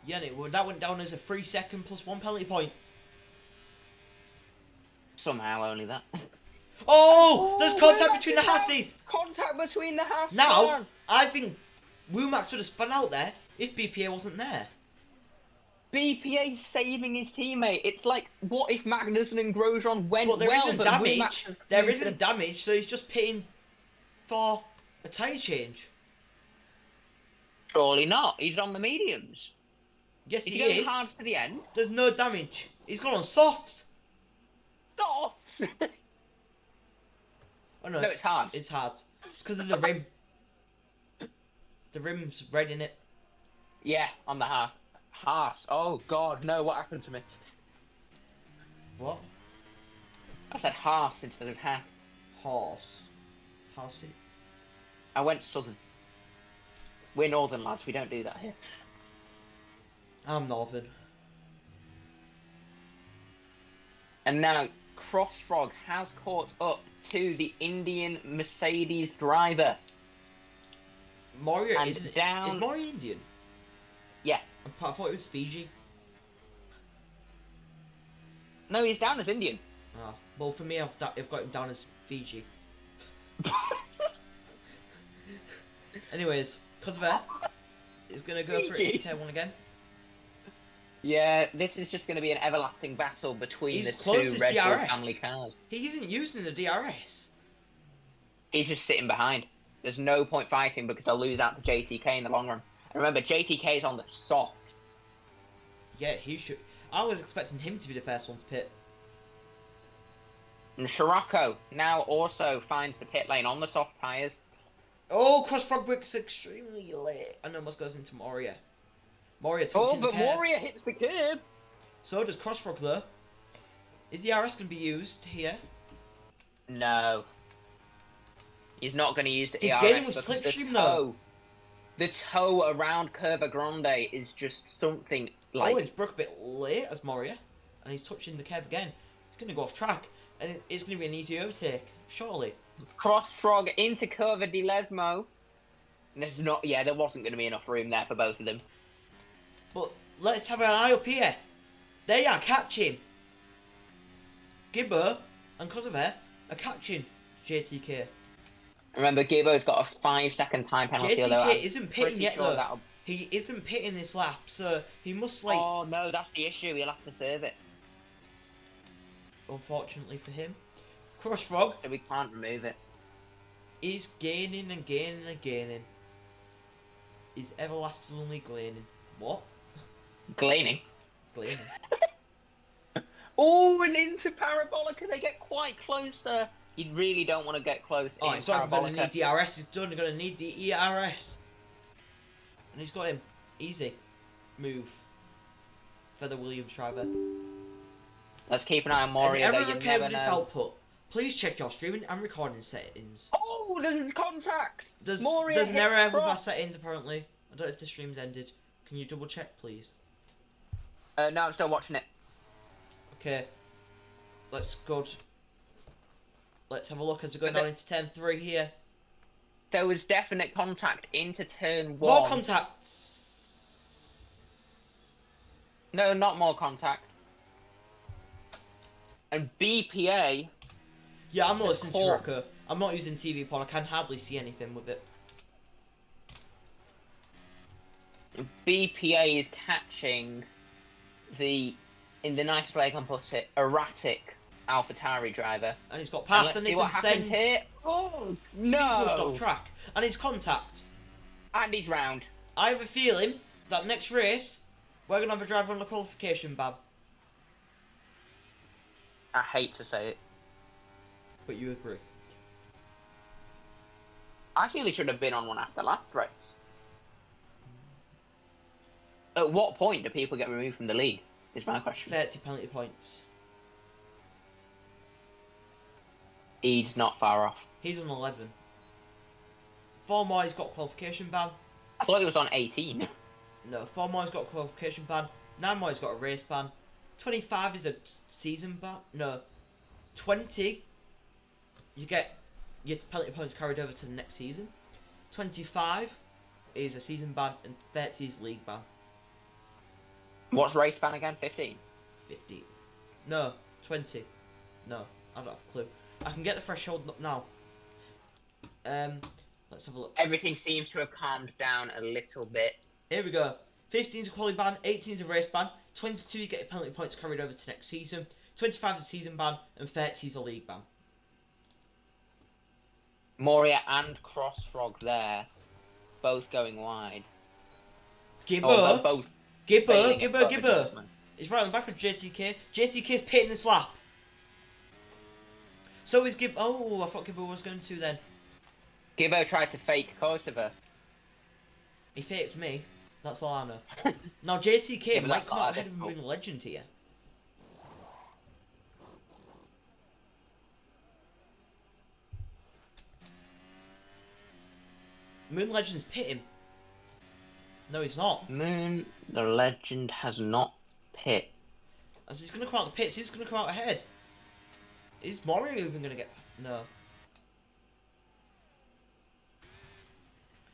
[SPEAKER 1] Yeah, that went down as a 3-second plus 1 penalty point.
[SPEAKER 2] Somehow only that.
[SPEAKER 1] Oh, there's contact between the Haases.
[SPEAKER 2] Contact between the Haas
[SPEAKER 1] now,
[SPEAKER 2] cars.
[SPEAKER 1] I think Womax would have spun out there if BPA wasn't there.
[SPEAKER 2] BPA saving his teammate. It's like, what if Magnussen and Grosjean went
[SPEAKER 1] but there
[SPEAKER 2] well,
[SPEAKER 1] isn't
[SPEAKER 2] but
[SPEAKER 1] damage. There isn't damage, so he's just pitting for a tyre change.
[SPEAKER 2] Surely not. He's on the mediums.
[SPEAKER 1] Yes, he
[SPEAKER 2] going
[SPEAKER 1] is.
[SPEAKER 2] hard to the end.
[SPEAKER 1] There's no damage. He's gone on softs.
[SPEAKER 2] Softs.
[SPEAKER 1] Oh no,
[SPEAKER 2] it's hard.
[SPEAKER 1] It's hard. It's because of the rim. The rim's red in it.
[SPEAKER 2] Yeah, on the Haas. Haas. Oh God, no! What happened to me?
[SPEAKER 1] What?
[SPEAKER 2] I said Haas instead of Haas.
[SPEAKER 1] Horse. Horsey.
[SPEAKER 2] I went southern. We're northern lads. We don't do that here.
[SPEAKER 1] I'm northern.
[SPEAKER 2] And now Crossfrog has caught up to the Indian Mercedes driver.
[SPEAKER 1] Moria
[SPEAKER 2] and
[SPEAKER 1] is
[SPEAKER 2] down.
[SPEAKER 1] Is Moria Indian?
[SPEAKER 2] Yeah.
[SPEAKER 1] I thought it was Fiji.
[SPEAKER 2] No, he's down as Indian.
[SPEAKER 1] Oh, well, for me, I've got him down as Fiji. Anyways, because of that, he's going to go for it to 10-1 again.
[SPEAKER 2] Yeah, this is just going to be an everlasting battle between the two Red Bull family cars.
[SPEAKER 1] He isn't using the DRS.
[SPEAKER 2] He's just sitting behind. There's no point fighting because they'll lose out to JTK in the long run. And remember, JTK is on the soft.
[SPEAKER 1] Yeah, he should. I was expecting him to be the first one to pit.
[SPEAKER 2] And Scirocco now also finds the pit lane on the soft tyres.
[SPEAKER 1] Oh, Crossfrog bricks extremely late and almost goes into Moria. Moria touching the curb.
[SPEAKER 2] Moria hits the curb.
[SPEAKER 1] So does Crossfrog though. Is the RS going to be used here?
[SPEAKER 2] No. He's not going to use the
[SPEAKER 1] He's
[SPEAKER 2] ERS
[SPEAKER 1] gaining with
[SPEAKER 2] because
[SPEAKER 1] slipstream though.
[SPEAKER 2] The toe around Curva Grande is just something like...
[SPEAKER 1] Oh, it's broke a bit late as Moria. And he's touching the curb again. He's going to go off track. And it's going to be an easy overtake, surely.
[SPEAKER 2] Crossfrog into Curva di Lesmo. And this is not... Yeah, there wasn't going to be enough room there for both of them.
[SPEAKER 1] But let's have an eye up here. They are catching. Gibbo and Kosovo are catching JTK.
[SPEAKER 2] Remember, Gibbo's got a 5-second time penalty.
[SPEAKER 1] JTK isn't pitting yet though. He isn't pitting this lap, so he must like...
[SPEAKER 2] Oh no, that's the issue. He'll have to serve it.
[SPEAKER 1] Unfortunately for him. Crossfrog.
[SPEAKER 2] So we can't remove it.
[SPEAKER 1] He's gaining and gaining and gaining. He's everlastingly gaining. What?
[SPEAKER 2] Gleaning.
[SPEAKER 1] Gleaning.
[SPEAKER 2] Oh, and into Parabolica. They get quite close there. You really don't want to get close in
[SPEAKER 1] he's not going to need DRS. He's only going to need the ERS. And he's got him. Easy. Move. For the Williams driver.
[SPEAKER 2] Let's keep an eye on Moria.
[SPEAKER 1] And everyone okay with this output? Please check your streaming and recording settings.
[SPEAKER 2] Oh, there's contact.
[SPEAKER 1] There's an error with our settings apparently. I don't know if the stream's ended. Can you double check, please?
[SPEAKER 2] No, I'm still watching it.
[SPEAKER 1] Okay. Let's go. Let's have a look as we're going down into turn 3 here.
[SPEAKER 2] There was definite contact into turn 1.
[SPEAKER 1] More contact.
[SPEAKER 2] No, not more contact. And BPA.
[SPEAKER 1] Yeah, I'm not listening to Rocco. I'm not using TV porn. I can hardly see anything with it.
[SPEAKER 2] BPA is catching the, in the nicest way I can put it, erratic AlphaTauri driver.
[SPEAKER 1] And he's got past,
[SPEAKER 2] let's
[SPEAKER 1] and
[SPEAKER 2] see
[SPEAKER 1] he's
[SPEAKER 2] what happens
[SPEAKER 1] send.
[SPEAKER 2] here. Oh,
[SPEAKER 1] He's pushed off
[SPEAKER 2] no!
[SPEAKER 1] track. And he's contact.
[SPEAKER 2] And he's round.
[SPEAKER 1] I have a feeling that next race, we're going to have a driver on the qualification ban.
[SPEAKER 2] I hate to say it.
[SPEAKER 1] But you agree.
[SPEAKER 2] I feel he should have been on one after last race. At what point do people get removed from the league, is my question.
[SPEAKER 1] 30 penalty points.
[SPEAKER 2] He's not far off.
[SPEAKER 1] He's on 11. 4 more, he's got qualification ban.
[SPEAKER 2] I thought he was on 18.
[SPEAKER 1] No, 4 more, he's got a qualification ban. 9 more, he's got a race ban. 25 is a season ban. No, 20, you get your penalty points carried over to the next season. 25 is a season ban, and 30 is league ban.
[SPEAKER 2] What's race ban again? 15?
[SPEAKER 1] 15. No, 20. No, I don't have a clue. I can get the threshold up now. Let's have a look.
[SPEAKER 2] Everything seems to have calmed down a little bit.
[SPEAKER 1] Here we go. 15 is a quality ban, 18 is a race ban, 22 you get your penalty points carried over to next season, 25 is a season ban, and 30 is a league ban.
[SPEAKER 2] Moria and Crossfrog there, both going wide.
[SPEAKER 1] Gibber,
[SPEAKER 2] both.
[SPEAKER 1] Gibber. He's right on the back of JTK. JTK's pitting this lap. So is Gibber. Oh, I thought Gibber was going to then.
[SPEAKER 2] Gibbo tried to fake Kosovo.
[SPEAKER 1] He faked me. That's all I know. Now JTK might come out ahead of Moon Legend here. Moon Legend's pitting. No, he's not.
[SPEAKER 2] Moon the Legend has not pit.
[SPEAKER 1] As he's going to come out the pits, who's going to come out ahead? Is Morio even going to get... No.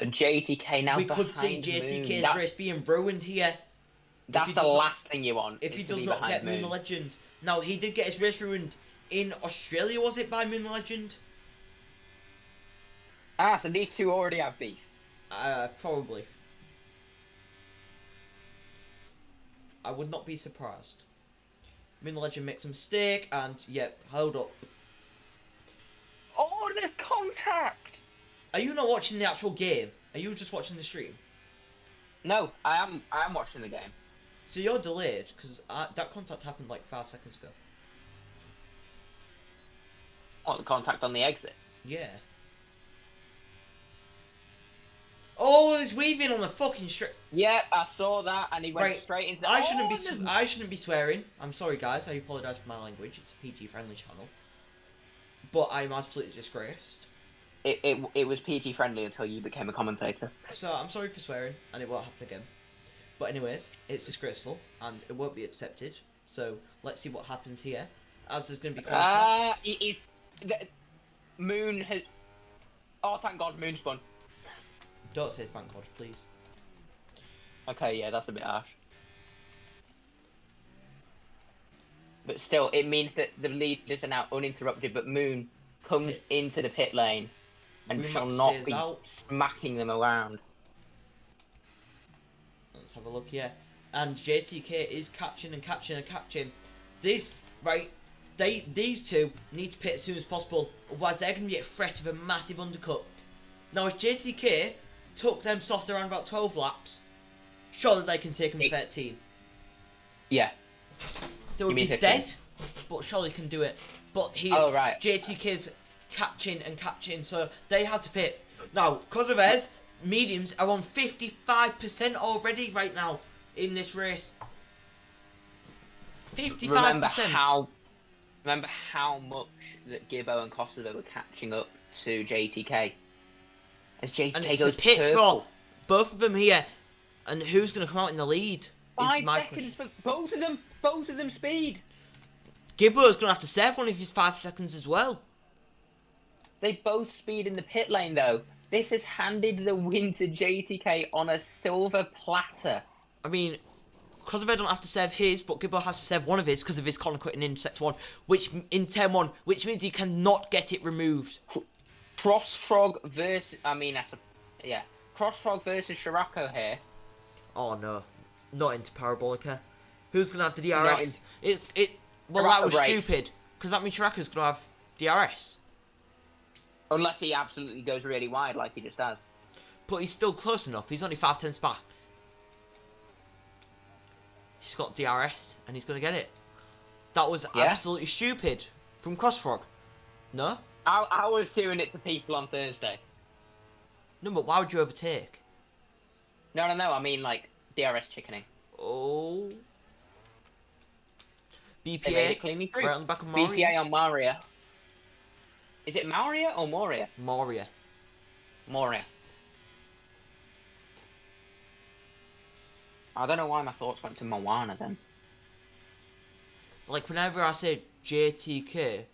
[SPEAKER 2] JTK now
[SPEAKER 1] we
[SPEAKER 2] behind
[SPEAKER 1] could see JTK's
[SPEAKER 2] Moon.
[SPEAKER 1] race being ruined here.
[SPEAKER 2] That's the last thing you want.
[SPEAKER 1] If he
[SPEAKER 2] is to
[SPEAKER 1] does
[SPEAKER 2] be
[SPEAKER 1] not
[SPEAKER 2] behind
[SPEAKER 1] get Moon Legend. Now, he did get his race ruined in Australia, was it, by Moon Legend?
[SPEAKER 2] Ah, so these two already have beef.
[SPEAKER 1] Probably. I would not be surprised. Moon Legend makes a mistake, and yep, hold up.
[SPEAKER 2] Oh, there's contact!
[SPEAKER 1] Are you not watching the actual game? Are you just watching the stream?
[SPEAKER 2] No, I am watching the game.
[SPEAKER 1] So you're delayed, because that contact happened like 5 seconds ago.
[SPEAKER 2] What, the contact on the exit?
[SPEAKER 1] Yeah. Oh, he's weaving on the fucking straight.
[SPEAKER 2] Yeah, I saw that, and he went straight into the...
[SPEAKER 1] I shouldn't be swearing. I'm sorry, guys. I apologise for my language. It's a PG-friendly channel. But I'm absolutely disgraced.
[SPEAKER 2] It was PG friendly until you became a commentator.
[SPEAKER 1] So I'm sorry for swearing, and it won't happen again. But anyways, it's disgraceful, and it won't be accepted. So let's see what happens here. As there's going to be contact.
[SPEAKER 2] Moon has... Oh, thank God, Moon spun.
[SPEAKER 1] Don't say thank God, please.
[SPEAKER 2] Okay, yeah, that's a bit harsh. But still, it means that the leaders are now uninterrupted, but Moon comes into the pit lane and
[SPEAKER 1] Moon
[SPEAKER 2] shall
[SPEAKER 1] Max
[SPEAKER 2] not
[SPEAKER 1] stays
[SPEAKER 2] be
[SPEAKER 1] out.
[SPEAKER 2] smacking them around.
[SPEAKER 1] Let's have a look here. And JTK is catching. These two need to pit as soon as possible, otherwise they're going to be at threat of a massive undercut. Now, if JTK took them softs around about 12 laps, surely they can take them 13.
[SPEAKER 2] Yeah.
[SPEAKER 1] They would be dead, but surely can do it. But JTK's catching, so they have to pit. Now, Kosovo's mediums are on 55% already right now in this race. 55%.
[SPEAKER 2] Remember how much that Gibbo and Kosovo were catching up to JTK. As JTK
[SPEAKER 1] and it's
[SPEAKER 2] goes
[SPEAKER 1] a pit
[SPEAKER 2] purple.
[SPEAKER 1] for both of them here, and who's going to come out in the lead?
[SPEAKER 2] 5 seconds for both of them speed.
[SPEAKER 1] Gibbo's going to have to save one of his 5 seconds as well.
[SPEAKER 2] They both speed in the pit lane though. This has handed the win to JTK on a silver platter.
[SPEAKER 1] I mean, Kosovo don't have to save his, but Gibbo has to save one of his because of his corner quitting in Sector 1, which in Turn 1, which means he cannot get it removed.
[SPEAKER 2] Crossfrog versus... Crossfrog versus Scirocco here.
[SPEAKER 1] Oh no, not into Parabolica. Who's gonna have the
[SPEAKER 2] Not
[SPEAKER 1] DRS? Well,
[SPEAKER 2] Shiraka
[SPEAKER 1] that was
[SPEAKER 2] breaks.
[SPEAKER 1] stupid because that means Shiraka's gonna have DRS.
[SPEAKER 2] Unless he absolutely goes really wide like he just has.
[SPEAKER 1] But he's still close enough. He's only 5/10 back. He's got DRS and he's gonna get it. That was absolutely stupid from Crossfrog. No?
[SPEAKER 2] I was doing it to people on Thursday.
[SPEAKER 1] No, but why would you overtake?
[SPEAKER 2] No, I mean, like, DRS chickening.
[SPEAKER 1] Oh.
[SPEAKER 2] They
[SPEAKER 1] BPA.
[SPEAKER 2] made it cleanly through.
[SPEAKER 1] Right on the back of Moria.
[SPEAKER 2] BPA on Maria. Is it Maria or Moria?
[SPEAKER 1] Moria.
[SPEAKER 2] Moria. I don't know why my thoughts went to Moana then.
[SPEAKER 1] Like, whenever I say JTK,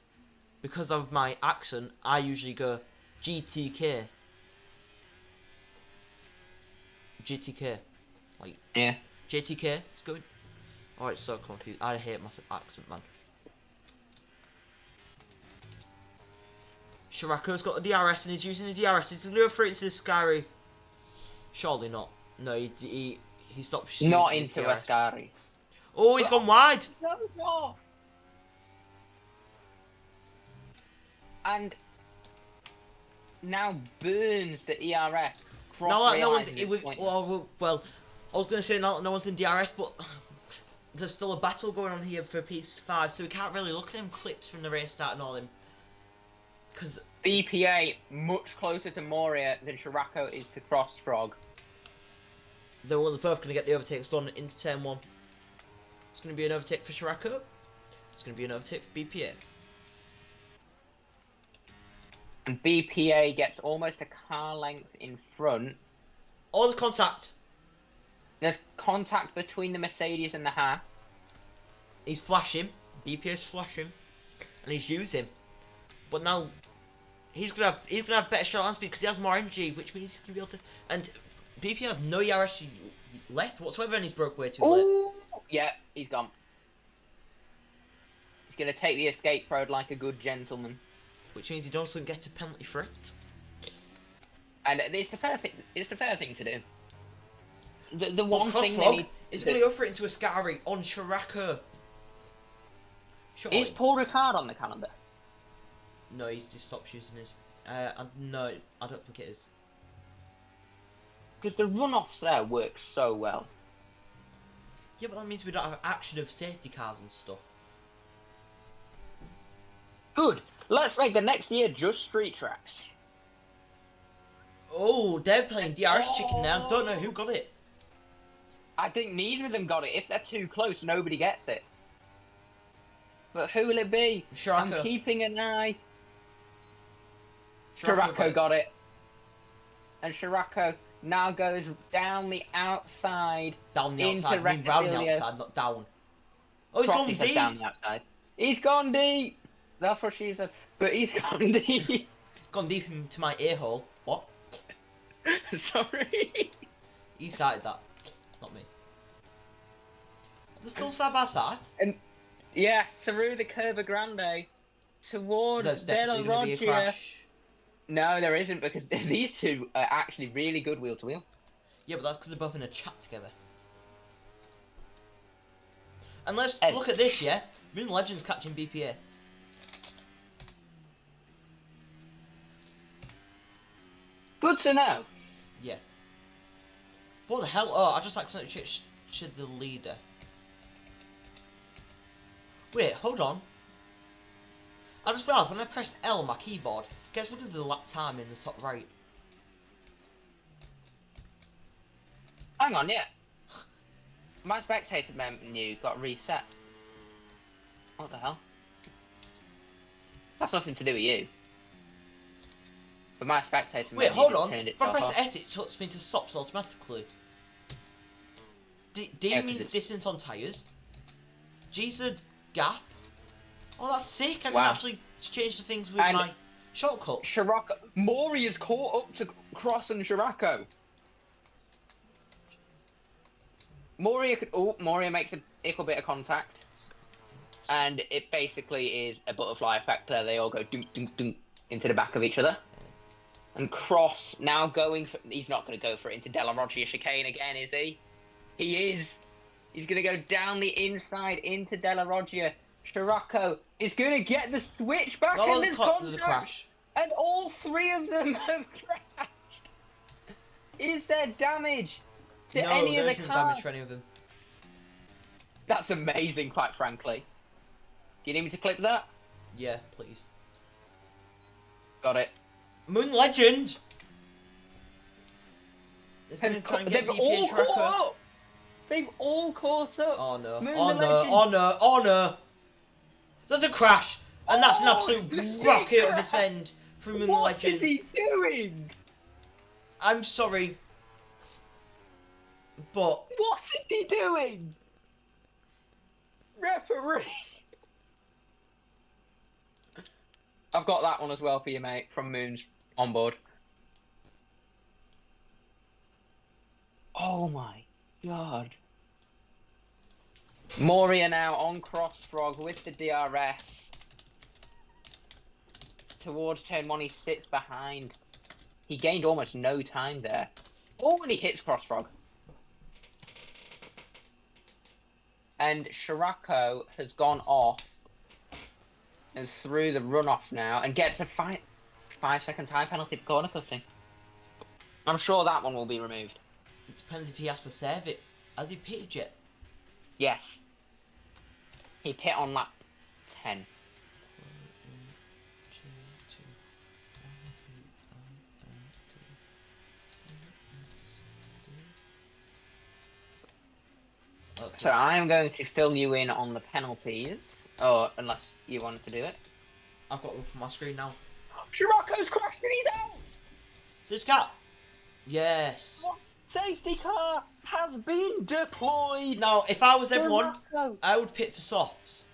[SPEAKER 1] because of my accent, I usually go GTK. GTK. Like,
[SPEAKER 2] Yeah.
[SPEAKER 1] JTK, it's going. Oh, it's so confused. I hate my accent, man. Shirako's got a DRS and he's using his DRS. He's going to go for it into Scary. Surely not. No, he stopped.
[SPEAKER 2] Not
[SPEAKER 1] using his
[SPEAKER 2] into
[SPEAKER 1] DRS.
[SPEAKER 2] Ascari.
[SPEAKER 1] Oh, he's gone wide.
[SPEAKER 2] No. And now burns the ERS.
[SPEAKER 1] No, no one's. Well, I was going to say no one's in DRS, but there's still a battle going on here for P5, so we can't really look at them clips from the race start and all them. Because
[SPEAKER 2] BPA much closer to Moria than Shirako is to Crossfrog.
[SPEAKER 1] they're both going to get the overtakes done into turn 1. It's going to be an overtake for Shirako. It's going to be an overtake for BPA.
[SPEAKER 2] And BPA gets almost a car length in front.
[SPEAKER 1] Oh, there's contact.
[SPEAKER 2] There's contact between the Mercedes and the Haas.
[SPEAKER 1] He's flashing. BPA's flashing, and he's using. But now he's gonna have better shot on speed because he has more energy, which means he's gonna be able to. And BP has no ERS left whatsoever, and he's broke way too late.
[SPEAKER 2] Ooh! Yeah, he's gone. He's gonna take the escape road like a good gentleman.
[SPEAKER 1] Which means he doesn't get a penalty for it.
[SPEAKER 2] And it's the fair thing. It's the fair thing to do. The one thing
[SPEAKER 1] they
[SPEAKER 2] need
[SPEAKER 1] is going to go for it into a Scary on Shirako.
[SPEAKER 2] Is Paul Ricard on the calendar?
[SPEAKER 1] No, he's just stopped using his. No, I don't think it is.
[SPEAKER 2] Because the runoffs there work so well.
[SPEAKER 1] Yeah, but that means we don't have action of safety cars and stuff.
[SPEAKER 2] Good. Let's make the next year just street tracks.
[SPEAKER 1] Oh, they're playing DRS chicken now. Don't know who got it.
[SPEAKER 2] I think neither of them got it. If they're too close, nobody gets it. But who will it be?
[SPEAKER 1] Shirako.
[SPEAKER 2] I'm keeping an eye. Shirako got it. And Shirako now goes down the outside.
[SPEAKER 1] Down the
[SPEAKER 2] into
[SPEAKER 1] outside. I mean round the
[SPEAKER 2] Retifilia.
[SPEAKER 1] outside, not down. Oh, he's
[SPEAKER 2] Crofty
[SPEAKER 1] gone
[SPEAKER 2] says
[SPEAKER 1] deep.
[SPEAKER 2] down the outside. He's gone deep. That's what she said. But he's gone deep.
[SPEAKER 1] Gone deep into my ear hole. What?
[SPEAKER 2] Sorry.
[SPEAKER 1] He started that. Not me. They're still side by side.
[SPEAKER 2] And yeah, through the Curva Grande towards
[SPEAKER 1] There's
[SPEAKER 2] Della
[SPEAKER 1] definitely going to be a
[SPEAKER 2] Roggia.
[SPEAKER 1] crash.
[SPEAKER 2] No, there isn't, because these two are actually really good wheel to wheel.
[SPEAKER 1] Yeah, but that's because they're both in a chat together. And let's
[SPEAKER 2] Hey.
[SPEAKER 1] look at this, yeah? Moon Legends catching BPA.
[SPEAKER 2] Good to know.
[SPEAKER 1] Yeah. What the hell? Oh, I just accidentally changed the leader. Wait, hold on. I just realised when I pressed L on my keyboard, guess rid of the lap time in the top right.
[SPEAKER 2] Hang on, yeah. My spectator menu got reset. What the hell? That's nothing to do with you. But my spectator
[SPEAKER 1] Wait,
[SPEAKER 2] menu
[SPEAKER 1] hold
[SPEAKER 2] just
[SPEAKER 1] on.
[SPEAKER 2] turned
[SPEAKER 1] If
[SPEAKER 2] itself
[SPEAKER 1] I press
[SPEAKER 2] off.
[SPEAKER 1] S, it puts me to stops automatically. D
[SPEAKER 2] Yeah, 'cause
[SPEAKER 1] means
[SPEAKER 2] it's-
[SPEAKER 1] distance on tyres. G's a gap. Oh, that's sick. I can
[SPEAKER 2] Wow.
[SPEAKER 1] actually change the things with
[SPEAKER 2] And-
[SPEAKER 1] my shortcut.
[SPEAKER 2] Shirako. Mori is caught up to Cross and Shirako. Moria makes a little bit of contact. And it basically is a butterfly effect there. They all go dunk, dunk, dunk into the back of each other. And Cross now going for... He's not going to go for it into Della Roggia chicane again, is he? He is. He's going to go down the inside into Della Roggia. Scirocco is going to get the switch back and there's
[SPEAKER 1] a crash.
[SPEAKER 2] And all three of them have crashed. Is there damage to any of the cars?
[SPEAKER 1] No, there isn't damage for any of them.
[SPEAKER 2] That's amazing, quite frankly. Do you need me to clip that?
[SPEAKER 1] Yeah, please.
[SPEAKER 2] Got it.
[SPEAKER 1] Moon Legend!
[SPEAKER 2] They've all caught up! They've all caught up!
[SPEAKER 1] Oh no. Oh no. There's a crash! And that's an absolute rocket of descent from Moon Legend.
[SPEAKER 2] What is he doing?
[SPEAKER 1] I'm sorry. But...
[SPEAKER 2] What is he doing? Referee! I've got that one as well for you, mate, from Moon's on board. Oh my god. Moria now on Crossfrog with the DRS. Towards turn one, he sits behind. He gained almost no time there. Or when he hits Crossfrog. And Scirocco has gone off. And through the runoff now. And gets a 5-second time penalty for corner cutting. I'm sure that one will be removed.
[SPEAKER 1] It depends if he has to serve it. Has he pitted yet?
[SPEAKER 2] Yes. He pit on lap 10. Okay. So I'm going to fill you in on the penalties. Or unless you wanted to do it.
[SPEAKER 1] I've got them on my screen now.
[SPEAKER 2] Scirocco's crashed and he's out!
[SPEAKER 1] Safety car! Yes!
[SPEAKER 2] What? Safety car has been deployed!
[SPEAKER 1] Now, if I was everyone, I would pit for softs.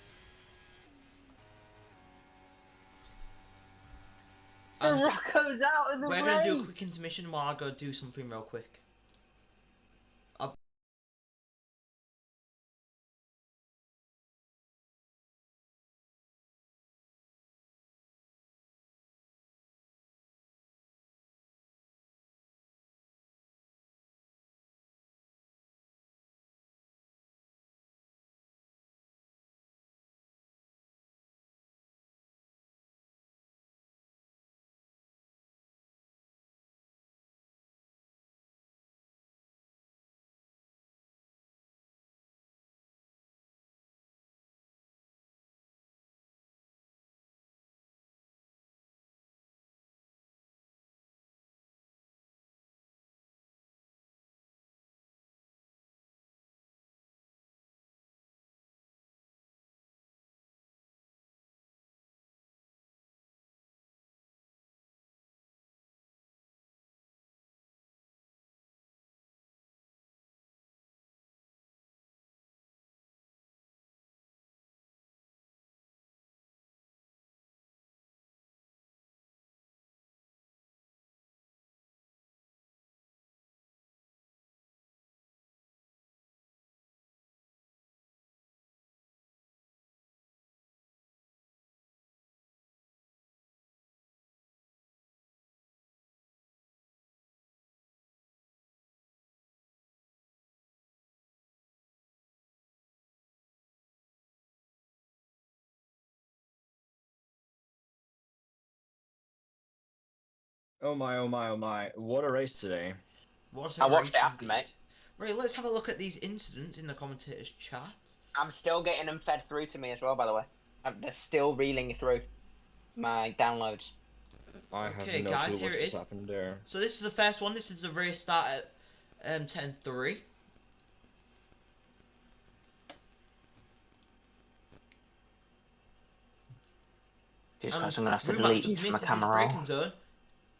[SPEAKER 2] Scirocco's out of the way!
[SPEAKER 1] We're going to do a quick intermission while I go do something real quick.
[SPEAKER 3] Oh my, oh my, oh my. What a race today.
[SPEAKER 1] What a
[SPEAKER 2] I watched
[SPEAKER 1] race
[SPEAKER 2] it after,
[SPEAKER 1] indeed.
[SPEAKER 2] mate.
[SPEAKER 1] Right, let's have a look at these incidents in the commentators' chat.
[SPEAKER 2] I'm still getting them fed through to me as well, by the way. They're still reeling through my downloads.
[SPEAKER 3] I have
[SPEAKER 1] Okay,
[SPEAKER 3] no
[SPEAKER 1] guys,
[SPEAKER 3] clue
[SPEAKER 1] here
[SPEAKER 3] what
[SPEAKER 1] it
[SPEAKER 3] just
[SPEAKER 1] is.
[SPEAKER 3] happened there.
[SPEAKER 1] So this is the first one. This is the race start at 10:03.
[SPEAKER 2] I'm going to have to delete you from my camera.
[SPEAKER 1] Braking zone,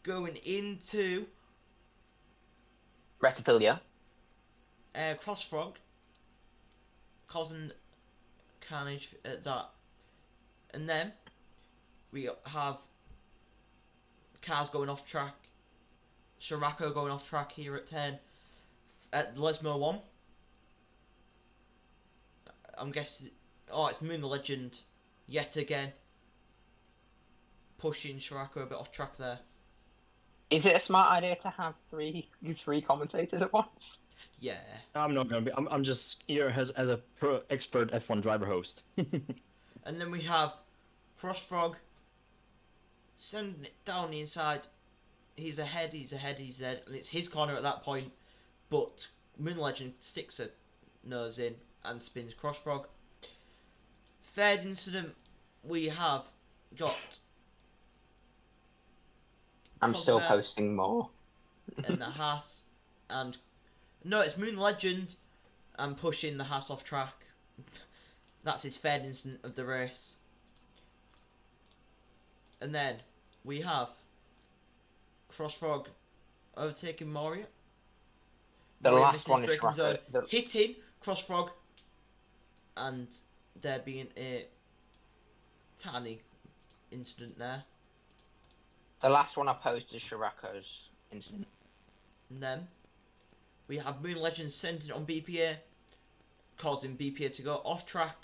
[SPEAKER 1] going into
[SPEAKER 2] Retapilio.
[SPEAKER 1] Crossfrog, causing carnage at that. And then we have cars going off track. Scirocco going off track here at 10. At Lesmo 1. I'm guessing... Oh, it's Moon the Legend yet again. Pushing Scirocco a bit off track there.
[SPEAKER 2] Is it a smart idea to have three commentators at once?
[SPEAKER 1] Yeah.
[SPEAKER 3] I'm not gonna be. I'm just here as a pro expert F1 driver host.
[SPEAKER 1] And then we have Crossfrog sending it down the inside. He's ahead, and it's his corner at that point. But Moon Legend sticks a nose in and spins Crossfrog. Third incident, we have got.
[SPEAKER 2] I'm still
[SPEAKER 1] Cosmo
[SPEAKER 2] posting more.
[SPEAKER 1] and the Haas, and no, it's Moon Legend and pushing the Haas off track. That's his third incident of the race. And then we have Crossfrog overtaking Moria.
[SPEAKER 2] The
[SPEAKER 1] Moria
[SPEAKER 2] last
[SPEAKER 1] misses
[SPEAKER 2] one is
[SPEAKER 1] braking zone,
[SPEAKER 2] Shrapper.
[SPEAKER 1] hitting Crossfrog, and there being a tiny incident there.
[SPEAKER 2] The last one I posted is Shirako's incident.
[SPEAKER 1] And then we have Moon Legend sending it on BPA, causing BPA to go off track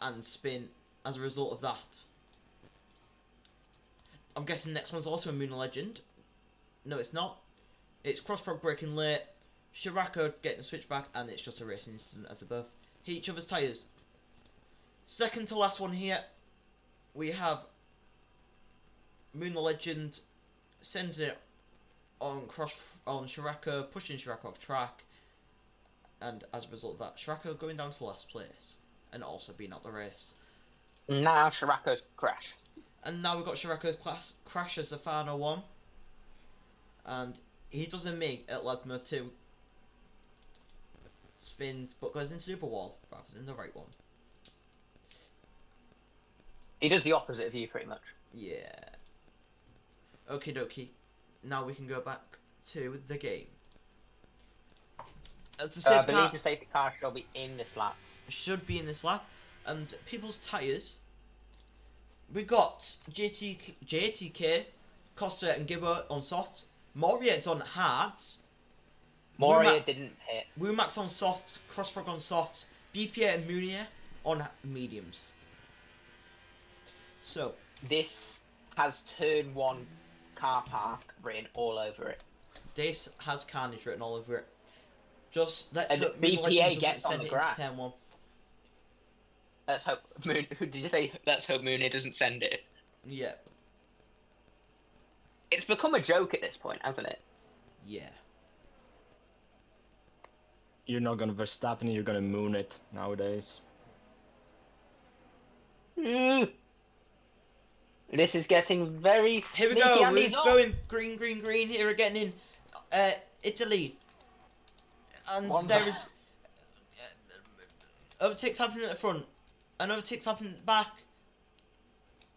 [SPEAKER 1] and spin as a result of that. I'm guessing the next one's also a Moon Legend. No, it's not. It's Crossfrog braking late, Shirako getting the switchback, and it's just a racing incident as they both hit each other's tyres. Second to last one here, we have Moon Legend sending it on Shirako, pushing Shirako off track, and as a result of that, Shirako going down to last place and also being out the race.
[SPEAKER 2] Now Shirako's crash.
[SPEAKER 1] And now we've got Shirako's crash as the final one, and he does a MIG at Lesmo 2. Spins, but goes into the other wall rather than the right one.
[SPEAKER 2] He does the opposite of you, pretty much.
[SPEAKER 1] Yeah. Okie dokie. Now we can go back to the game. As the
[SPEAKER 2] I
[SPEAKER 1] safe
[SPEAKER 2] believe
[SPEAKER 1] car
[SPEAKER 2] the safety car shall be in this lap.
[SPEAKER 1] should be in this lap, and people's tyres. We got JTK, Costa, and Gibbo on softs. Moria's on hards.
[SPEAKER 2] Moria didn't hit.
[SPEAKER 1] Wumax on softs, Crossfrog on softs, BPA and Munia on mediums. So
[SPEAKER 2] This has turn 1 car park written all over it.
[SPEAKER 1] this has carnage written all over it. Just let's
[SPEAKER 2] And
[SPEAKER 1] hope
[SPEAKER 2] BPA
[SPEAKER 1] Moon Legend doesn't
[SPEAKER 2] gets on
[SPEAKER 1] send
[SPEAKER 2] the
[SPEAKER 1] it
[SPEAKER 2] grass.
[SPEAKER 1] into turn 1.
[SPEAKER 2] Let's hope Moon. Who did you say? Let's hope Mooney doesn't send it.
[SPEAKER 1] Yeah.
[SPEAKER 2] It's become a joke at this point, hasn't it?
[SPEAKER 1] Yeah.
[SPEAKER 3] You're not gonna Verstappen, you're gonna moon it nowadays.
[SPEAKER 2] This is getting very
[SPEAKER 1] Here we
[SPEAKER 2] sneaky,
[SPEAKER 1] go.
[SPEAKER 2] and
[SPEAKER 1] We're
[SPEAKER 2] he's up.
[SPEAKER 1] going green, green, green. Here we're getting in Italy. And
[SPEAKER 2] Monza.
[SPEAKER 1] there is overtakes happening at the front. And overtakes happening at the back.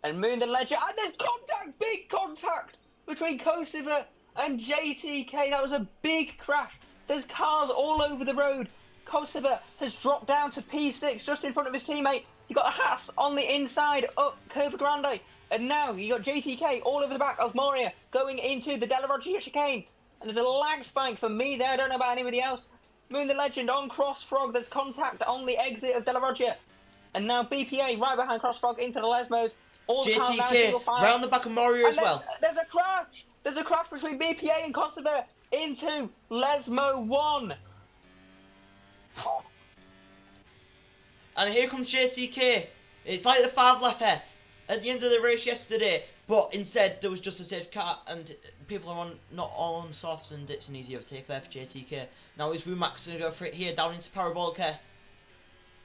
[SPEAKER 2] And Moon the Legend, and there's contact, big contact between Kosovo and JTK. That was a big crash. There's cars all over the road. Kosovo has dropped down to P6 just in front of his teammate. You got a Haas on the inside up Curva Grande. And now you got JTK all over the back of Moria going into the Della Roggia chicane. And there's a lag spike for me there. I don't know about anybody else. Moon the Legend on Crossfrog. There's contact on the exit of Della Roggia. And now BPA right behind Crossfrog into the Lesmos. All the cars now in single
[SPEAKER 1] JTK
[SPEAKER 2] file.
[SPEAKER 1] round the back of Moria as
[SPEAKER 2] And
[SPEAKER 1] well.
[SPEAKER 2] There's a crash. There's a crash between BPA and Kosovo into Lesmo 1.
[SPEAKER 1] And here comes JTK. It's like the 5-lapper at the end of the race yesterday, but instead there was just a safe car and people are not all on softs, and it's an easy overtake there for JTK. Now is Wumax going to go for it here down into Parabolica.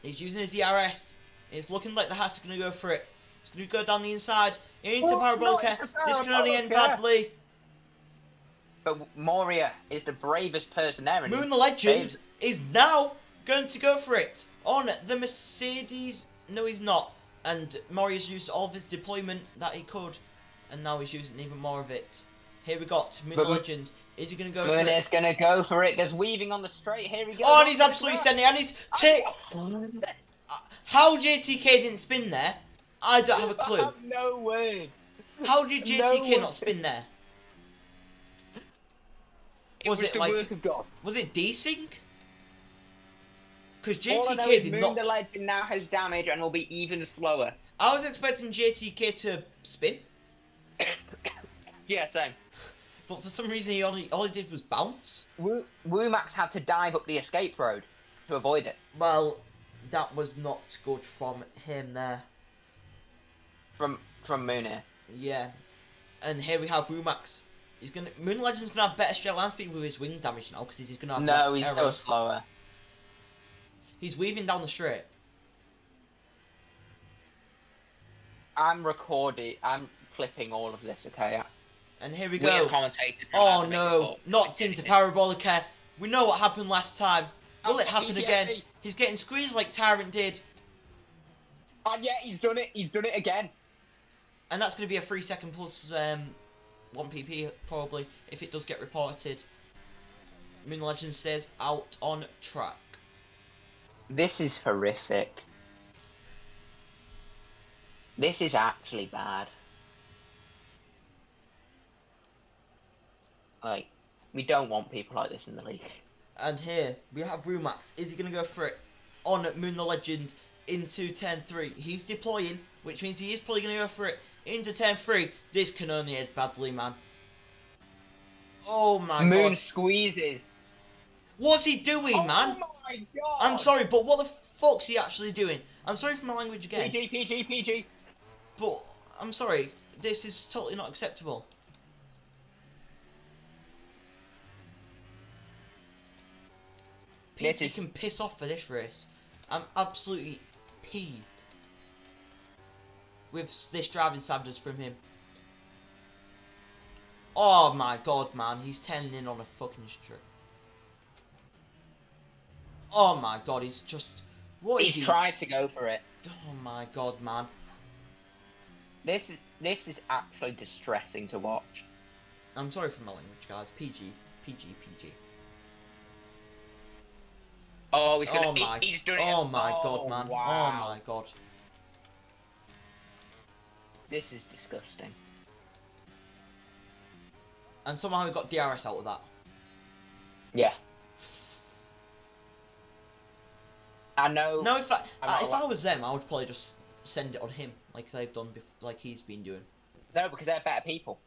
[SPEAKER 1] He's using his ERS. It's looking like the Haas is going to go for it. It's going to go down the inside into Parabolica. This can only end badly.
[SPEAKER 2] But Moria is the bravest person there.
[SPEAKER 1] Moon the Legend is now going to go for it on the Mercedes. No, he's not. And Moria's used all of his deployment that he could, and now he's using even more of it. Here we got Moon the Legend. Is he going to go for it?
[SPEAKER 2] Moon is going to go for it. There's weaving on the straight. Here we go.
[SPEAKER 1] Oh, and he's absolutely sending it. And he's how JTK didn't spin there, I don't have a clue.
[SPEAKER 2] I have no words.
[SPEAKER 1] How did JTK not spin there?
[SPEAKER 2] Was it the
[SPEAKER 1] like
[SPEAKER 2] work of God?
[SPEAKER 1] Was it desync? Because
[SPEAKER 2] All I know
[SPEAKER 1] JTK
[SPEAKER 2] is
[SPEAKER 1] did
[SPEAKER 2] Moon
[SPEAKER 1] not.
[SPEAKER 2] the Legend now has damage and will be even slower.
[SPEAKER 1] I was expecting JTK to spin.
[SPEAKER 2] Yeah, same.
[SPEAKER 1] but for some reason all he did was bounce.
[SPEAKER 2] Womax had to dive up the escape road to avoid it.
[SPEAKER 1] Well, that was not good from him there.
[SPEAKER 2] From Munir.
[SPEAKER 1] Yeah, and here we have Rumax. Moon Legend's gonna have better straight land speed with his wing damage now because he's gonna have less
[SPEAKER 2] he's
[SPEAKER 1] error.
[SPEAKER 2] still slower.
[SPEAKER 1] He's weaving down the straight.
[SPEAKER 2] I'm recording. I'm clipping all of this. Okay.
[SPEAKER 1] And here we
[SPEAKER 2] We as
[SPEAKER 1] go.
[SPEAKER 2] commentators.
[SPEAKER 1] Oh no! Knocked into Parabolica. We know what happened last time. Will it happen again? He's getting squeezed like Tyrant did.
[SPEAKER 2] And yeah, he's done it. He's done it again.
[SPEAKER 1] And that's going to be a 3 second plus 1 PP probably if it does get reported. Moon Legend stays out on track.
[SPEAKER 2] This is horrific. This is actually bad. Like, we don't want people like this in the league.
[SPEAKER 1] And here we have Rumax. Is he going to go for it on Moon the Legend into 10-3? He's deploying, which means he is probably going to go for it into 10-3. This can only end badly, man. Oh my god.
[SPEAKER 2] Moon squeezes.
[SPEAKER 1] What's he doing, man?
[SPEAKER 2] Oh my god.
[SPEAKER 1] I'm sorry, but what the fuck's he actually doing? I'm sorry for my language again.
[SPEAKER 2] PG.
[SPEAKER 1] But, I'm sorry. This is totally not acceptable.
[SPEAKER 2] This
[SPEAKER 1] He can piss off for this race. I'm absolutely peeved with this driving standards from him. Oh my god, man. He's 10 in on a fucking strip. Oh my god, he's just...
[SPEAKER 2] He's tried to go for it.
[SPEAKER 1] Oh my god, man.
[SPEAKER 2] This is actually distressing to watch.
[SPEAKER 1] I'm sorry for my language, guys. PG.
[SPEAKER 2] Oh, he's gonna.
[SPEAKER 1] Oh my,
[SPEAKER 2] he's doing it.
[SPEAKER 1] Oh my god, man.
[SPEAKER 2] Wow.
[SPEAKER 1] Oh my god.
[SPEAKER 2] This is disgusting.
[SPEAKER 1] And somehow we got DRS out of that.
[SPEAKER 2] Yeah. I know.
[SPEAKER 1] No, if I was them, I would probably just send it on him, like they've done, like he's been doing.
[SPEAKER 2] No, because they're better people.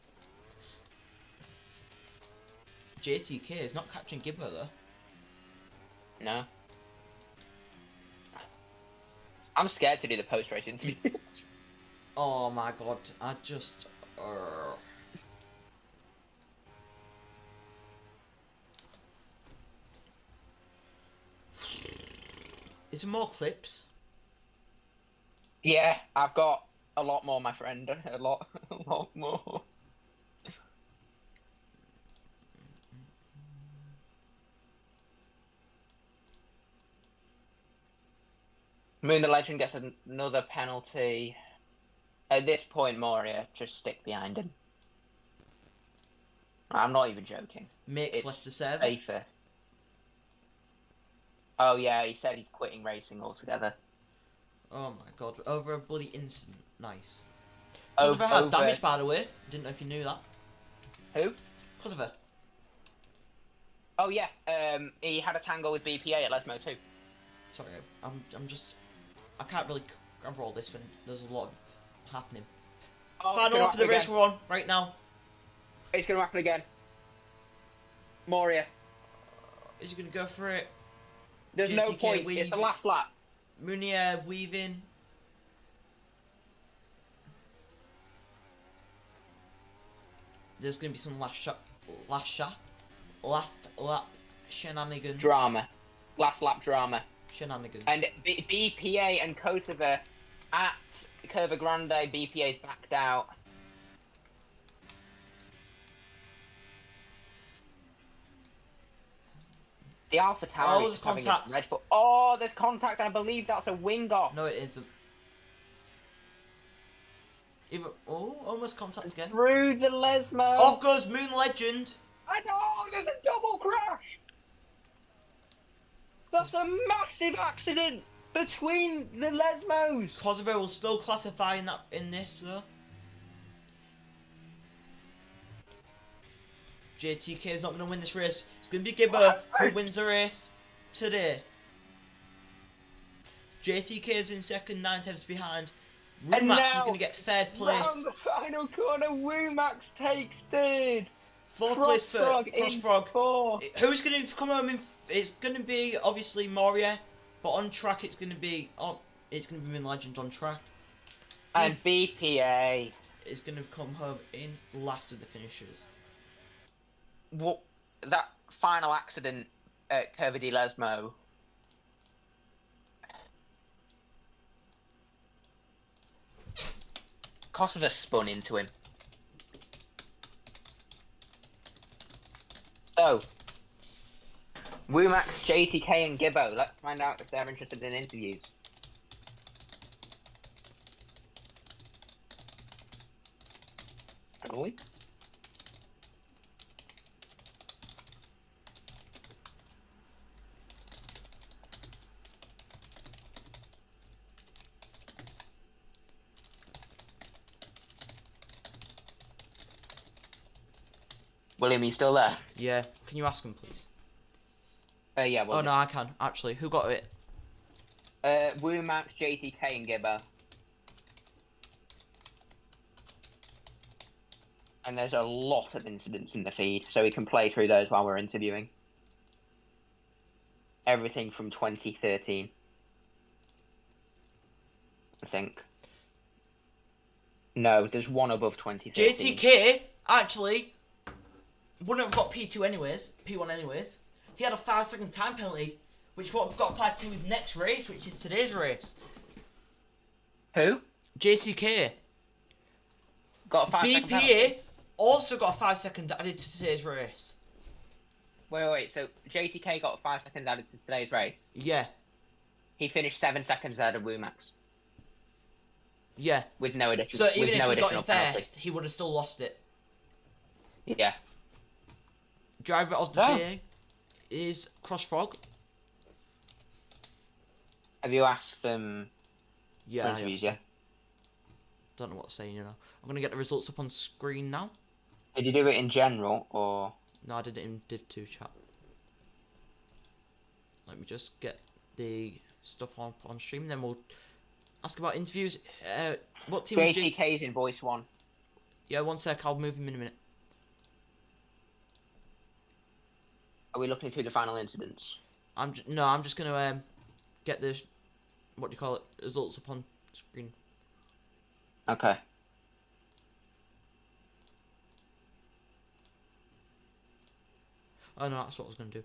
[SPEAKER 1] JTK is not catching Gibber though.
[SPEAKER 2] No. I'm scared to do the post-race interview.
[SPEAKER 1] Oh my god, I just... Is there more clips?
[SPEAKER 2] Yeah, I've got a lot more, my friend. A lot more. Moon the Legend gets another penalty. At this point, Moria, just stick behind him. I'm not even joking.
[SPEAKER 1] Makes less to serve.
[SPEAKER 2] Safer. Oh yeah, he said he's quitting racing altogether.
[SPEAKER 1] Oh my god, over a bloody incident. Nice.
[SPEAKER 2] Over
[SPEAKER 1] has damage, by the way. Didn't know if you knew that.
[SPEAKER 2] Who?
[SPEAKER 1] Kosovo.
[SPEAKER 2] Oh yeah, he had a tangle with BPA at Lesmo too.
[SPEAKER 1] Sorry, I'm just... I can't really cover all this when there's a lot happening.
[SPEAKER 2] Oh,
[SPEAKER 1] Final lap of the race
[SPEAKER 2] again.
[SPEAKER 1] we're on right now.
[SPEAKER 2] It's going to happen again. Moria.
[SPEAKER 1] Is he going to go for it?
[SPEAKER 2] There's no point.
[SPEAKER 1] weave.
[SPEAKER 2] It's the last lap.
[SPEAKER 1] Munier weaving. There's going to be some last lap shenanigans.
[SPEAKER 2] Drama. Last lap drama.
[SPEAKER 1] Shenanigans.
[SPEAKER 2] And BPA and Kosovo at Curva Grande, BPA's backed out. The Alpha Tower
[SPEAKER 1] Oh,
[SPEAKER 2] is having a
[SPEAKER 1] contact.
[SPEAKER 2] dreadful... Oh, there's contact. I believe that's a wing off.
[SPEAKER 1] No, it isn't. Even... Oh, almost contact again.
[SPEAKER 2] Through the Lesmo.
[SPEAKER 1] Off goes Moon Legend.
[SPEAKER 2] I know, there's a double crash. That's a massive accident between the Lesmos.
[SPEAKER 1] Kosovo will still classify in this though. JTK is not going to win this race. It's going to be Gibber who wins the race today. JTK is in second, 9/10 behind. Rumax is going to get third place.
[SPEAKER 2] Round the final corner, Womax takes third.
[SPEAKER 1] Fourth place for Crossfrog.
[SPEAKER 2] 4.
[SPEAKER 1] Who's going to come home in? It's going to be obviously Moria, but on track it's going to be Min Legend on track.
[SPEAKER 2] And BPA
[SPEAKER 1] is going to come home in last of the finishers.
[SPEAKER 2] What that final accident at Curva di Lesmo. Kosovo spun into him. So, Wumax, JTK, and Gibbo. Let's find out if they're interested in interviews. Really? William, are you still there?
[SPEAKER 1] Yeah. Can you ask him, please?
[SPEAKER 2] Yeah.
[SPEAKER 1] Oh no, I can actually. Who got it?
[SPEAKER 2] Wumax, JTK, and Gibbo. And there's a lot of incidents in the feed, so we can play through those while we're interviewing. Everything from 2013, I think. No, there's one above 2013.
[SPEAKER 1] JTK actually wouldn't have got P2 anyways, P1 anyways. He had a 5-second time penalty, which got applied to his next race, which is today's race.
[SPEAKER 2] Who?
[SPEAKER 1] JTK.
[SPEAKER 2] Got a 5-second
[SPEAKER 1] BPA
[SPEAKER 2] penalty.
[SPEAKER 1] also got a 5-second added to today's race.
[SPEAKER 2] Wait. So JTK got 5 seconds added to today's race.
[SPEAKER 1] Yeah.
[SPEAKER 2] He finished 7 seconds ahead of Wumax.
[SPEAKER 1] Yeah.
[SPEAKER 2] With no addition.
[SPEAKER 1] So even if
[SPEAKER 2] no
[SPEAKER 1] he got
[SPEAKER 2] additional
[SPEAKER 1] in
[SPEAKER 2] penalty.
[SPEAKER 1] first, he would have still lost it.
[SPEAKER 2] Yeah.
[SPEAKER 1] Driver of the day is Crossfrog.
[SPEAKER 2] Have you asked them
[SPEAKER 1] Yeah.
[SPEAKER 2] for interviews? Yeah.
[SPEAKER 1] Don't know what to say, you know. I'm gonna get the results up on screen now.
[SPEAKER 2] Did you do it in general or?
[SPEAKER 1] No, I did it in Div2 chat. Let me just get the stuff on stream, then we'll ask about interviews. What team?
[SPEAKER 2] JTK's in voice 1.
[SPEAKER 1] Yeah, one sec. I'll move him in a minute.
[SPEAKER 2] Are we looking through the final incidents?
[SPEAKER 1] I'm just gonna get the results up on screen.
[SPEAKER 2] Okay.
[SPEAKER 1] Oh no, that's what I was gonna do.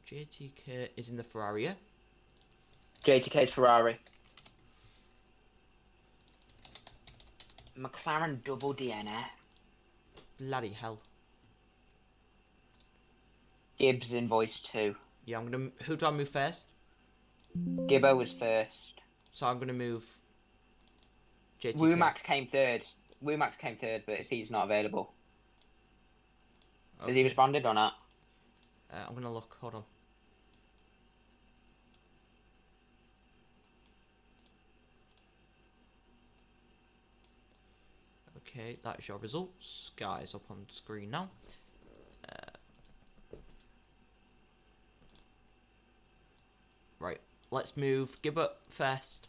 [SPEAKER 1] JTK is in the Ferrari. Yeah?
[SPEAKER 2] JTK's Ferrari. McLaren double DNF.
[SPEAKER 1] Bloody hell.
[SPEAKER 2] Gibbs in voice 2.
[SPEAKER 1] Yeah, who do I move first?
[SPEAKER 2] Gibbo was first.
[SPEAKER 1] So I'm gonna move JTK.
[SPEAKER 2] Wumax came third. Wumax came third, but if he's not available.
[SPEAKER 1] Okay.
[SPEAKER 2] Has he responded or not?
[SPEAKER 1] I'm gonna look. Hold on. Okay, that's your results, guys, up on screen now. Right, let's move Gibbet first.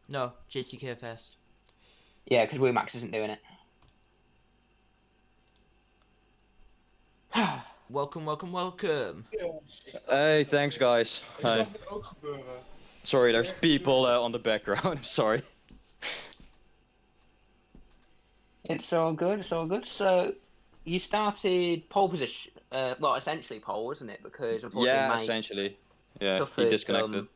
[SPEAKER 1] No, JTK first.
[SPEAKER 2] Yeah, because Wumax isn't doing it.
[SPEAKER 1] Welcome.
[SPEAKER 4] Hey, thanks guys. Hi. Sorry, there's people on the background. I'm sorry.
[SPEAKER 2] It's all good. So, you started pole position. Well, essentially pole, isn't it? Because unfortunately,
[SPEAKER 4] Yeah, essentially. Yeah, he disconnected.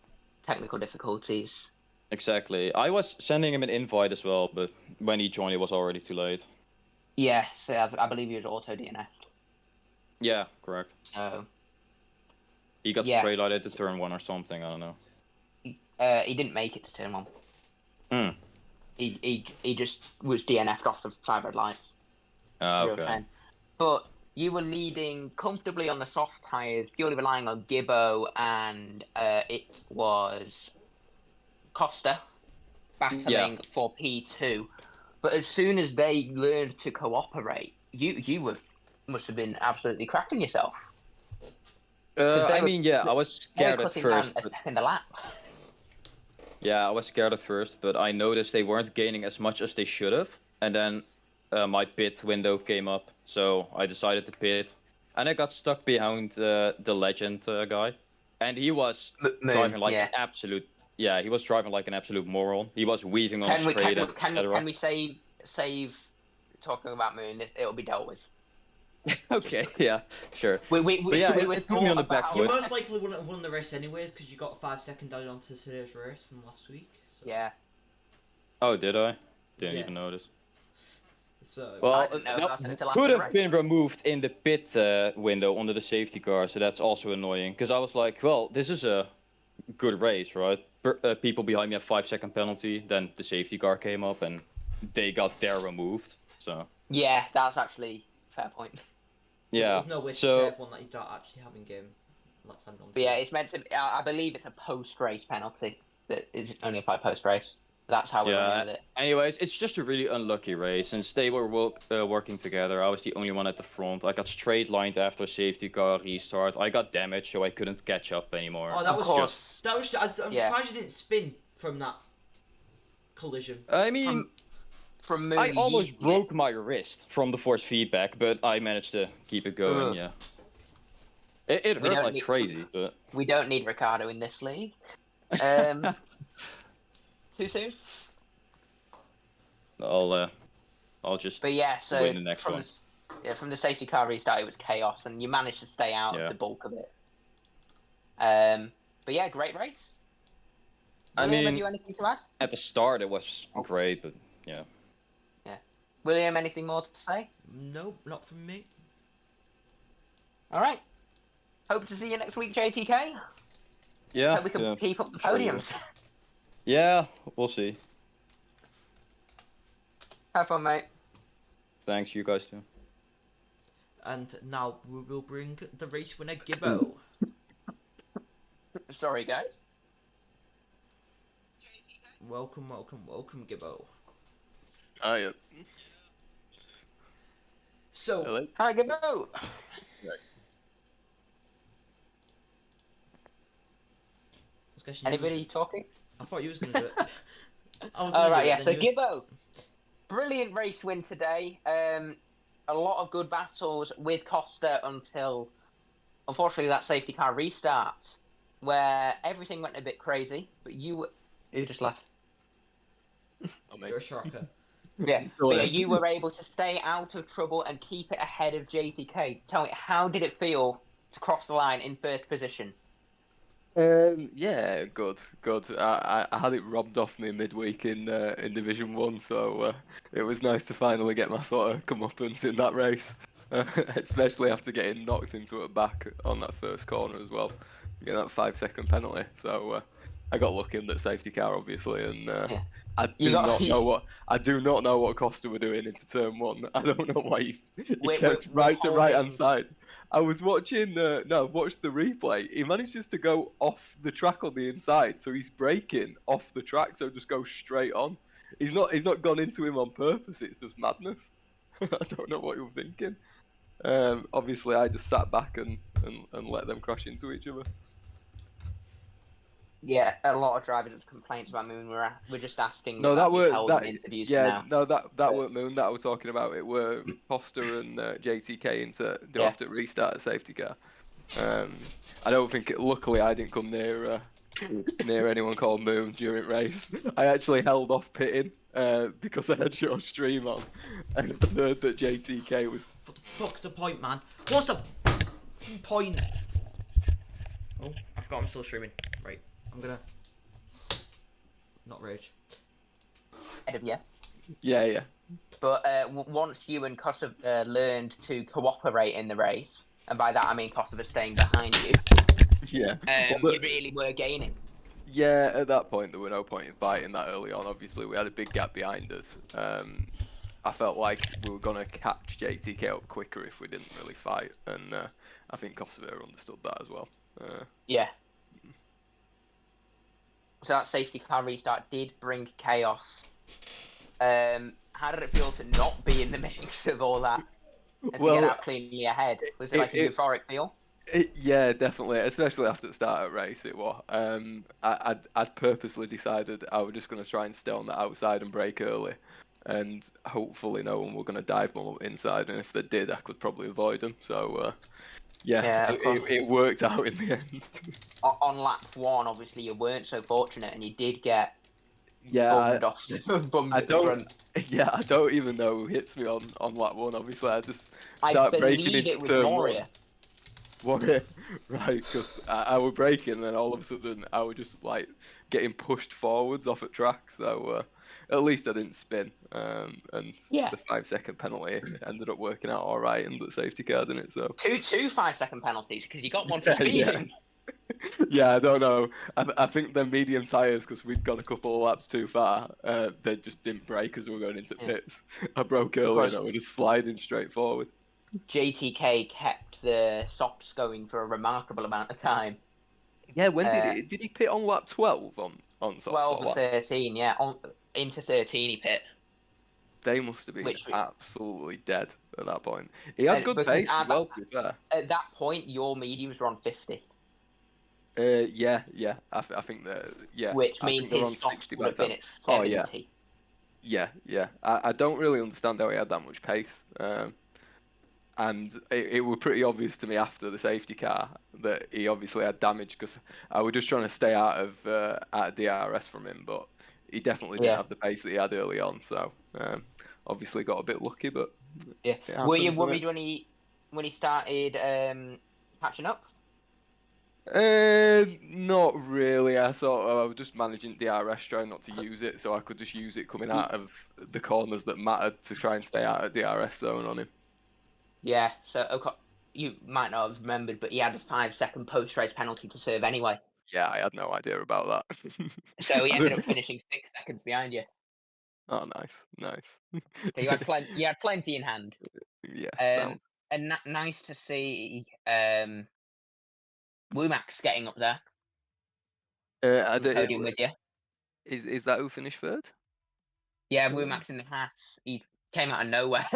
[SPEAKER 2] Technical difficulties.
[SPEAKER 4] Exactly. I was sending him an invite as well, but when he joined, it was already too late.
[SPEAKER 2] Yes, I believe he was auto DNF'd.
[SPEAKER 4] Yeah, correct.
[SPEAKER 2] So.
[SPEAKER 4] He got straight lighted to turn 1 or something. I don't know.
[SPEAKER 2] He didn't make it to turn 1.
[SPEAKER 4] Hmm.
[SPEAKER 2] He just was DNF'd off the 5 red lights.
[SPEAKER 4] Okay.
[SPEAKER 2] But you were leading comfortably on the soft tyres, purely relying on Gibbo, and it was Costa battling for P2. But as soon as they learned to cooperate, you must have been absolutely cracking yourself.
[SPEAKER 4] I was scared at first.
[SPEAKER 2] A step in the lap.
[SPEAKER 4] Yeah, I was scared at first, but I noticed they weren't gaining as much as they should have. And then my pit window came up, so I decided to pit, and I got stuck behind the legend guy, and he was driving like an absolute he was driving like an absolute moron. He was weaving on straight,
[SPEAKER 2] can we save talking about Moon? It'll be dealt with.
[SPEAKER 4] Okay, yeah, sure.
[SPEAKER 2] It
[SPEAKER 4] put me on the back
[SPEAKER 1] You
[SPEAKER 4] foot.
[SPEAKER 1] most likely wouldn't have won the race anyways because you got 5 seconds added onto today's race from last week. So.
[SPEAKER 2] Yeah.
[SPEAKER 4] Oh, did I? Didn't even notice.
[SPEAKER 1] So.
[SPEAKER 4] Well, that could have been removed in the pit window under the safety car, so that's also annoying. Because I was like, well, this is a good race, right? People behind me have 5-second penalty. Then the safety car came up and they got their removed. So.
[SPEAKER 2] Yeah, that's actually a fair point.
[SPEAKER 1] Yeah. There's no way to save one that you don't actually have in game. Let's hand on.
[SPEAKER 2] But yeah, it's meant to. I believe it's a post-race penalty that is only applied post-race. That's how we're running with it.
[SPEAKER 4] Anyways, it's just a really unlucky race. Since they were working together, I was the only one at the front. I got straight lined after a safety car restart. I got damaged, so I couldn't catch up anymore.
[SPEAKER 2] Oh, that was just.
[SPEAKER 1] I'm surprised you didn't spin from that collision.
[SPEAKER 4] I mean.
[SPEAKER 2] From Moon,
[SPEAKER 4] I almost broke my wrist from the force feedback, but I managed to keep it going. Yeah, it hurt like crazy. But
[SPEAKER 2] we don't need Ricardo in this league. Too soon.
[SPEAKER 4] I'll just.
[SPEAKER 2] But yeah, so
[SPEAKER 4] win the next one.
[SPEAKER 2] From the safety car restart, it was chaos, and you managed to stay out of the bulk of it. But yeah, great race. William, have you anything to add?
[SPEAKER 4] At the start, it was great, but yeah.
[SPEAKER 2] William, anything more to say?
[SPEAKER 1] No, not from me.
[SPEAKER 2] All right. Hope to see you next week, JTK.
[SPEAKER 4] Yeah.
[SPEAKER 2] Hope we can keep up the podiums.
[SPEAKER 4] Yeah, we'll see.
[SPEAKER 2] Have fun, mate.
[SPEAKER 4] Thanks, you guys too.
[SPEAKER 1] And now we will bring the race winner, Gibbo.
[SPEAKER 2] Sorry, guys.
[SPEAKER 1] Welcome, Gibbo.
[SPEAKER 5] Hiya.
[SPEAKER 1] So,
[SPEAKER 5] hello.
[SPEAKER 2] Hi, Gibbo. Anybody talking?
[SPEAKER 1] I thought you was going to do it.
[SPEAKER 2] Alright, yeah, so Gibbo. Brilliant race win today. A lot of good battles with Costa until, unfortunately, that safety car restart, where everything went a bit crazy, but you just left.
[SPEAKER 1] You're a sharker.
[SPEAKER 2] Yeah, but you were able to stay out of trouble and keep it ahead of JTK. Tell me, how did it feel to cross the line in first position?
[SPEAKER 5] Yeah, good. I had it robbed off me midweek in Division 1, so it was nice to finally get my sort of comeuppance in that race, especially after getting knocked into it back on that first corner as well, getting that 5-second penalty. So I got lucky in that safety car, obviously, and I do not know what Costa were doing into turn 1. I don't know why he kept right to right hand side. I was watching watched the replay. He managed just to go off the track on the inside, so he's braking off the track, so just go straight on. He's not gone into him on purpose. It's just madness. I don't know what he was thinking. Obviously, I just sat back and let them crash into each other.
[SPEAKER 2] Yeah, a lot of drivers have complaints about Moon. We're just asking.
[SPEAKER 5] No, that were
[SPEAKER 2] interviews
[SPEAKER 5] that weren't Moon that we're talking about. It were Costa and JTK into after restart a safety car. I don't think. Luckily, I didn't come near anyone called Moon during race. I actually held off pitting because I had your stream on, and I heard that JTK was.
[SPEAKER 1] What the fuck's the point, man? What's the point? Oh, I forgot I'm still streaming. Right. I'm gonna not rage.
[SPEAKER 2] Ahead of you.
[SPEAKER 5] Yeah.
[SPEAKER 2] But once you and Kosovo learned to cooperate in the race, and by that I mean Kosovo staying behind you, you really were gaining.
[SPEAKER 5] Yeah, at that point there were no point in fighting that early on. Obviously, we had a big gap behind us. I felt like we were gonna catch JTK up quicker if we didn't really fight, and I think Kosovo understood that as well.
[SPEAKER 2] Yeah. So that safety car restart did bring chaos. How did it feel to not be in the mix of all that and to get out cleanly ahead? Was it like a euphoric feel?
[SPEAKER 5] Yeah, definitely. Especially after the start of the race, it was. I'd purposely decided I was just going to try and stay on the outside and brake early, and hopefully no one were going to dive bomb inside, and if they did, I could probably avoid them. So
[SPEAKER 2] Yeah,
[SPEAKER 5] it worked out in the end.
[SPEAKER 2] On lap 1, obviously you weren't so fortunate, and you did get
[SPEAKER 5] Yeah,
[SPEAKER 2] bummed
[SPEAKER 5] I
[SPEAKER 2] at the front.
[SPEAKER 5] Yeah, I don't even know who hits me on lap 1. Obviously, I just
[SPEAKER 2] I
[SPEAKER 5] start breaking
[SPEAKER 2] believe
[SPEAKER 5] into
[SPEAKER 2] it was
[SPEAKER 5] turn
[SPEAKER 2] Moria.
[SPEAKER 5] 1. Warrior, right? Because I was braking, and then all of a sudden I was just like getting pushed forwards off at track. So at least I didn't spin. And
[SPEAKER 2] Yeah.
[SPEAKER 5] the 5-second penalty ended up working out all right in the safety car, didn't it? So
[SPEAKER 2] Two 5-second penalties because you got one for
[SPEAKER 5] Yeah.
[SPEAKER 2] speeding.
[SPEAKER 5] Yeah, I don't know. I think they're medium tyres because we'd gone a couple of laps too far. They just didn't brake as we were going into pits. I broke early and I was just sliding straight forward.
[SPEAKER 2] JTK kept the softs going for a remarkable amount of time.
[SPEAKER 5] Yeah, when did he pit on lap 12 on softs?
[SPEAKER 2] 12 or 13, yeah. Into 13 he pit.
[SPEAKER 5] They must have been absolutely dead at that point. He had good pace as well, to be fair.
[SPEAKER 2] At that point, your mediums were on 50.
[SPEAKER 5] Yeah. I think that, yeah.
[SPEAKER 2] Which
[SPEAKER 5] I
[SPEAKER 2] means
[SPEAKER 5] think
[SPEAKER 2] his
[SPEAKER 5] on
[SPEAKER 2] softs
[SPEAKER 5] 60
[SPEAKER 2] would
[SPEAKER 5] by
[SPEAKER 2] have been
[SPEAKER 5] the time.
[SPEAKER 2] at 70.
[SPEAKER 5] Yeah. I don't really understand how he had that much pace. And it was pretty obvious to me after the safety car that he obviously had damage because I was just trying to stay out of DRS from him, but he definitely didn't have the pace that he had early on. So obviously got a bit lucky, but
[SPEAKER 2] yeah. Were you worried when he started catching up?
[SPEAKER 5] Not really. I thought I was just managing DRS, trying not to use it, so I could just use it coming out of the corners that mattered to try and stay out of DRS zone on him.
[SPEAKER 2] Yeah, so you might not have remembered, but he had a 5-second post-race penalty to serve anyway.
[SPEAKER 5] Yeah, I had no idea about that.
[SPEAKER 2] So he ended up finishing 6 seconds behind you.
[SPEAKER 5] Oh, nice.
[SPEAKER 2] So you had plenty in hand.
[SPEAKER 5] Yeah,
[SPEAKER 2] and nice to see Womack's getting up there. Podium with you.
[SPEAKER 5] Is that who finished third?
[SPEAKER 2] Yeah, Womack's in the hats. He came out of nowhere.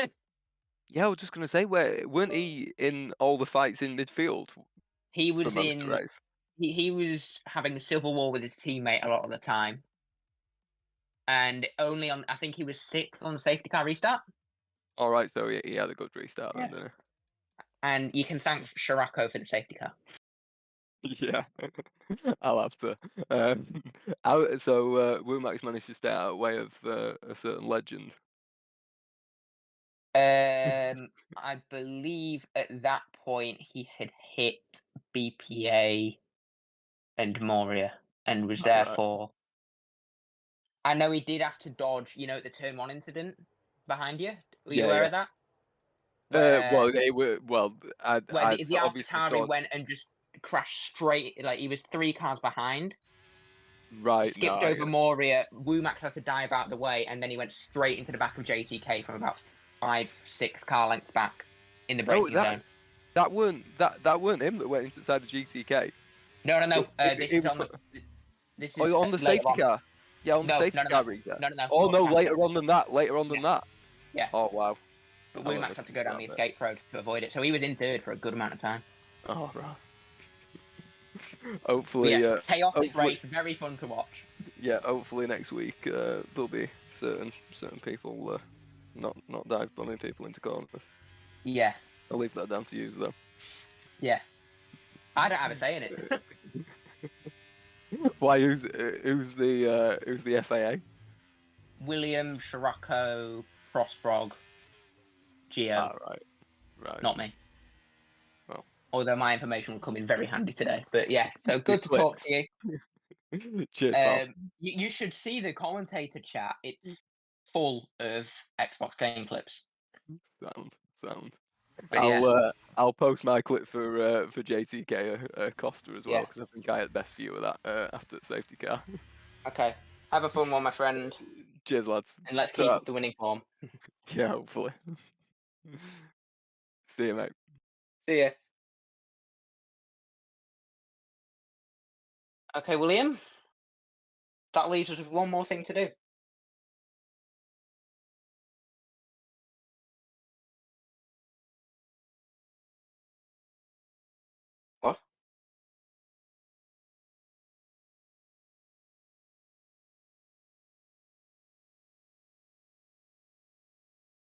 [SPEAKER 5] Yeah, I was just gonna say, weren't he in all the fights in midfield?
[SPEAKER 2] He was
[SPEAKER 5] for most of the race?
[SPEAKER 2] He was having a civil war with his teammate a lot of the time, and only I think he was 6th on the safety car restart.
[SPEAKER 5] All right, so he had a good restart then, didn't he?
[SPEAKER 2] And you can thank Scirocco for the safety car.
[SPEAKER 5] Yeah, I'll have to. So Womack's managed to stay out of the way of a certain legend.
[SPEAKER 2] I believe at that point he had hit BPA and Moria and was therefore. I know he did have to dodge, the turn 1 incident behind you. Were you aware of that?
[SPEAKER 5] Well, I
[SPEAKER 2] the
[SPEAKER 5] obviously
[SPEAKER 2] AlphaTauri went and just crashed straight. Like he was 3 cars behind.
[SPEAKER 5] Right.
[SPEAKER 2] Skipped over Moria. Womack had to dive out of the way, and then he went straight into the back of JTK from about 5-6 car lengths back in the braking zone.
[SPEAKER 5] That weren't him that went inside the GTK.
[SPEAKER 2] No. This is
[SPEAKER 5] on the safety car. Yeah, on the safety car reset.
[SPEAKER 2] No.
[SPEAKER 5] Oh no, later on than that.
[SPEAKER 2] Yeah.
[SPEAKER 5] Oh wow.
[SPEAKER 2] But Womack had to go down the escape road to avoid it, so he was in third for a good amount of time.
[SPEAKER 5] Oh right. Hopefully,
[SPEAKER 2] chaotic race, very fun to watch.
[SPEAKER 5] Yeah, hopefully next week there'll be certain people not dive bombing people into corners.
[SPEAKER 2] Yeah.
[SPEAKER 5] I'll leave that down to you though.
[SPEAKER 2] Yeah. I don't have a say in it.
[SPEAKER 5] Why? Who's the FAA?
[SPEAKER 2] William, Scirocco, Crossfrog, Gio.
[SPEAKER 5] Right.
[SPEAKER 2] Not me.
[SPEAKER 5] Well.
[SPEAKER 2] Although my information will come in very handy today. But yeah, so good to talk to you.
[SPEAKER 5] Cheers, pal.
[SPEAKER 2] You should see the commentator chat. It's full of Xbox game clips.
[SPEAKER 5] Sound.
[SPEAKER 2] But
[SPEAKER 5] I'll post my clip for JTK Costa as well because I think I had the best view of that after the safety car.
[SPEAKER 2] Okay, have a fun one, my friend.
[SPEAKER 5] Cheers, lads.
[SPEAKER 2] And let's keep up the winning form.
[SPEAKER 5] Yeah, hopefully. See you, mate.
[SPEAKER 2] See ya. Okay, William. That leaves us with one more thing to do.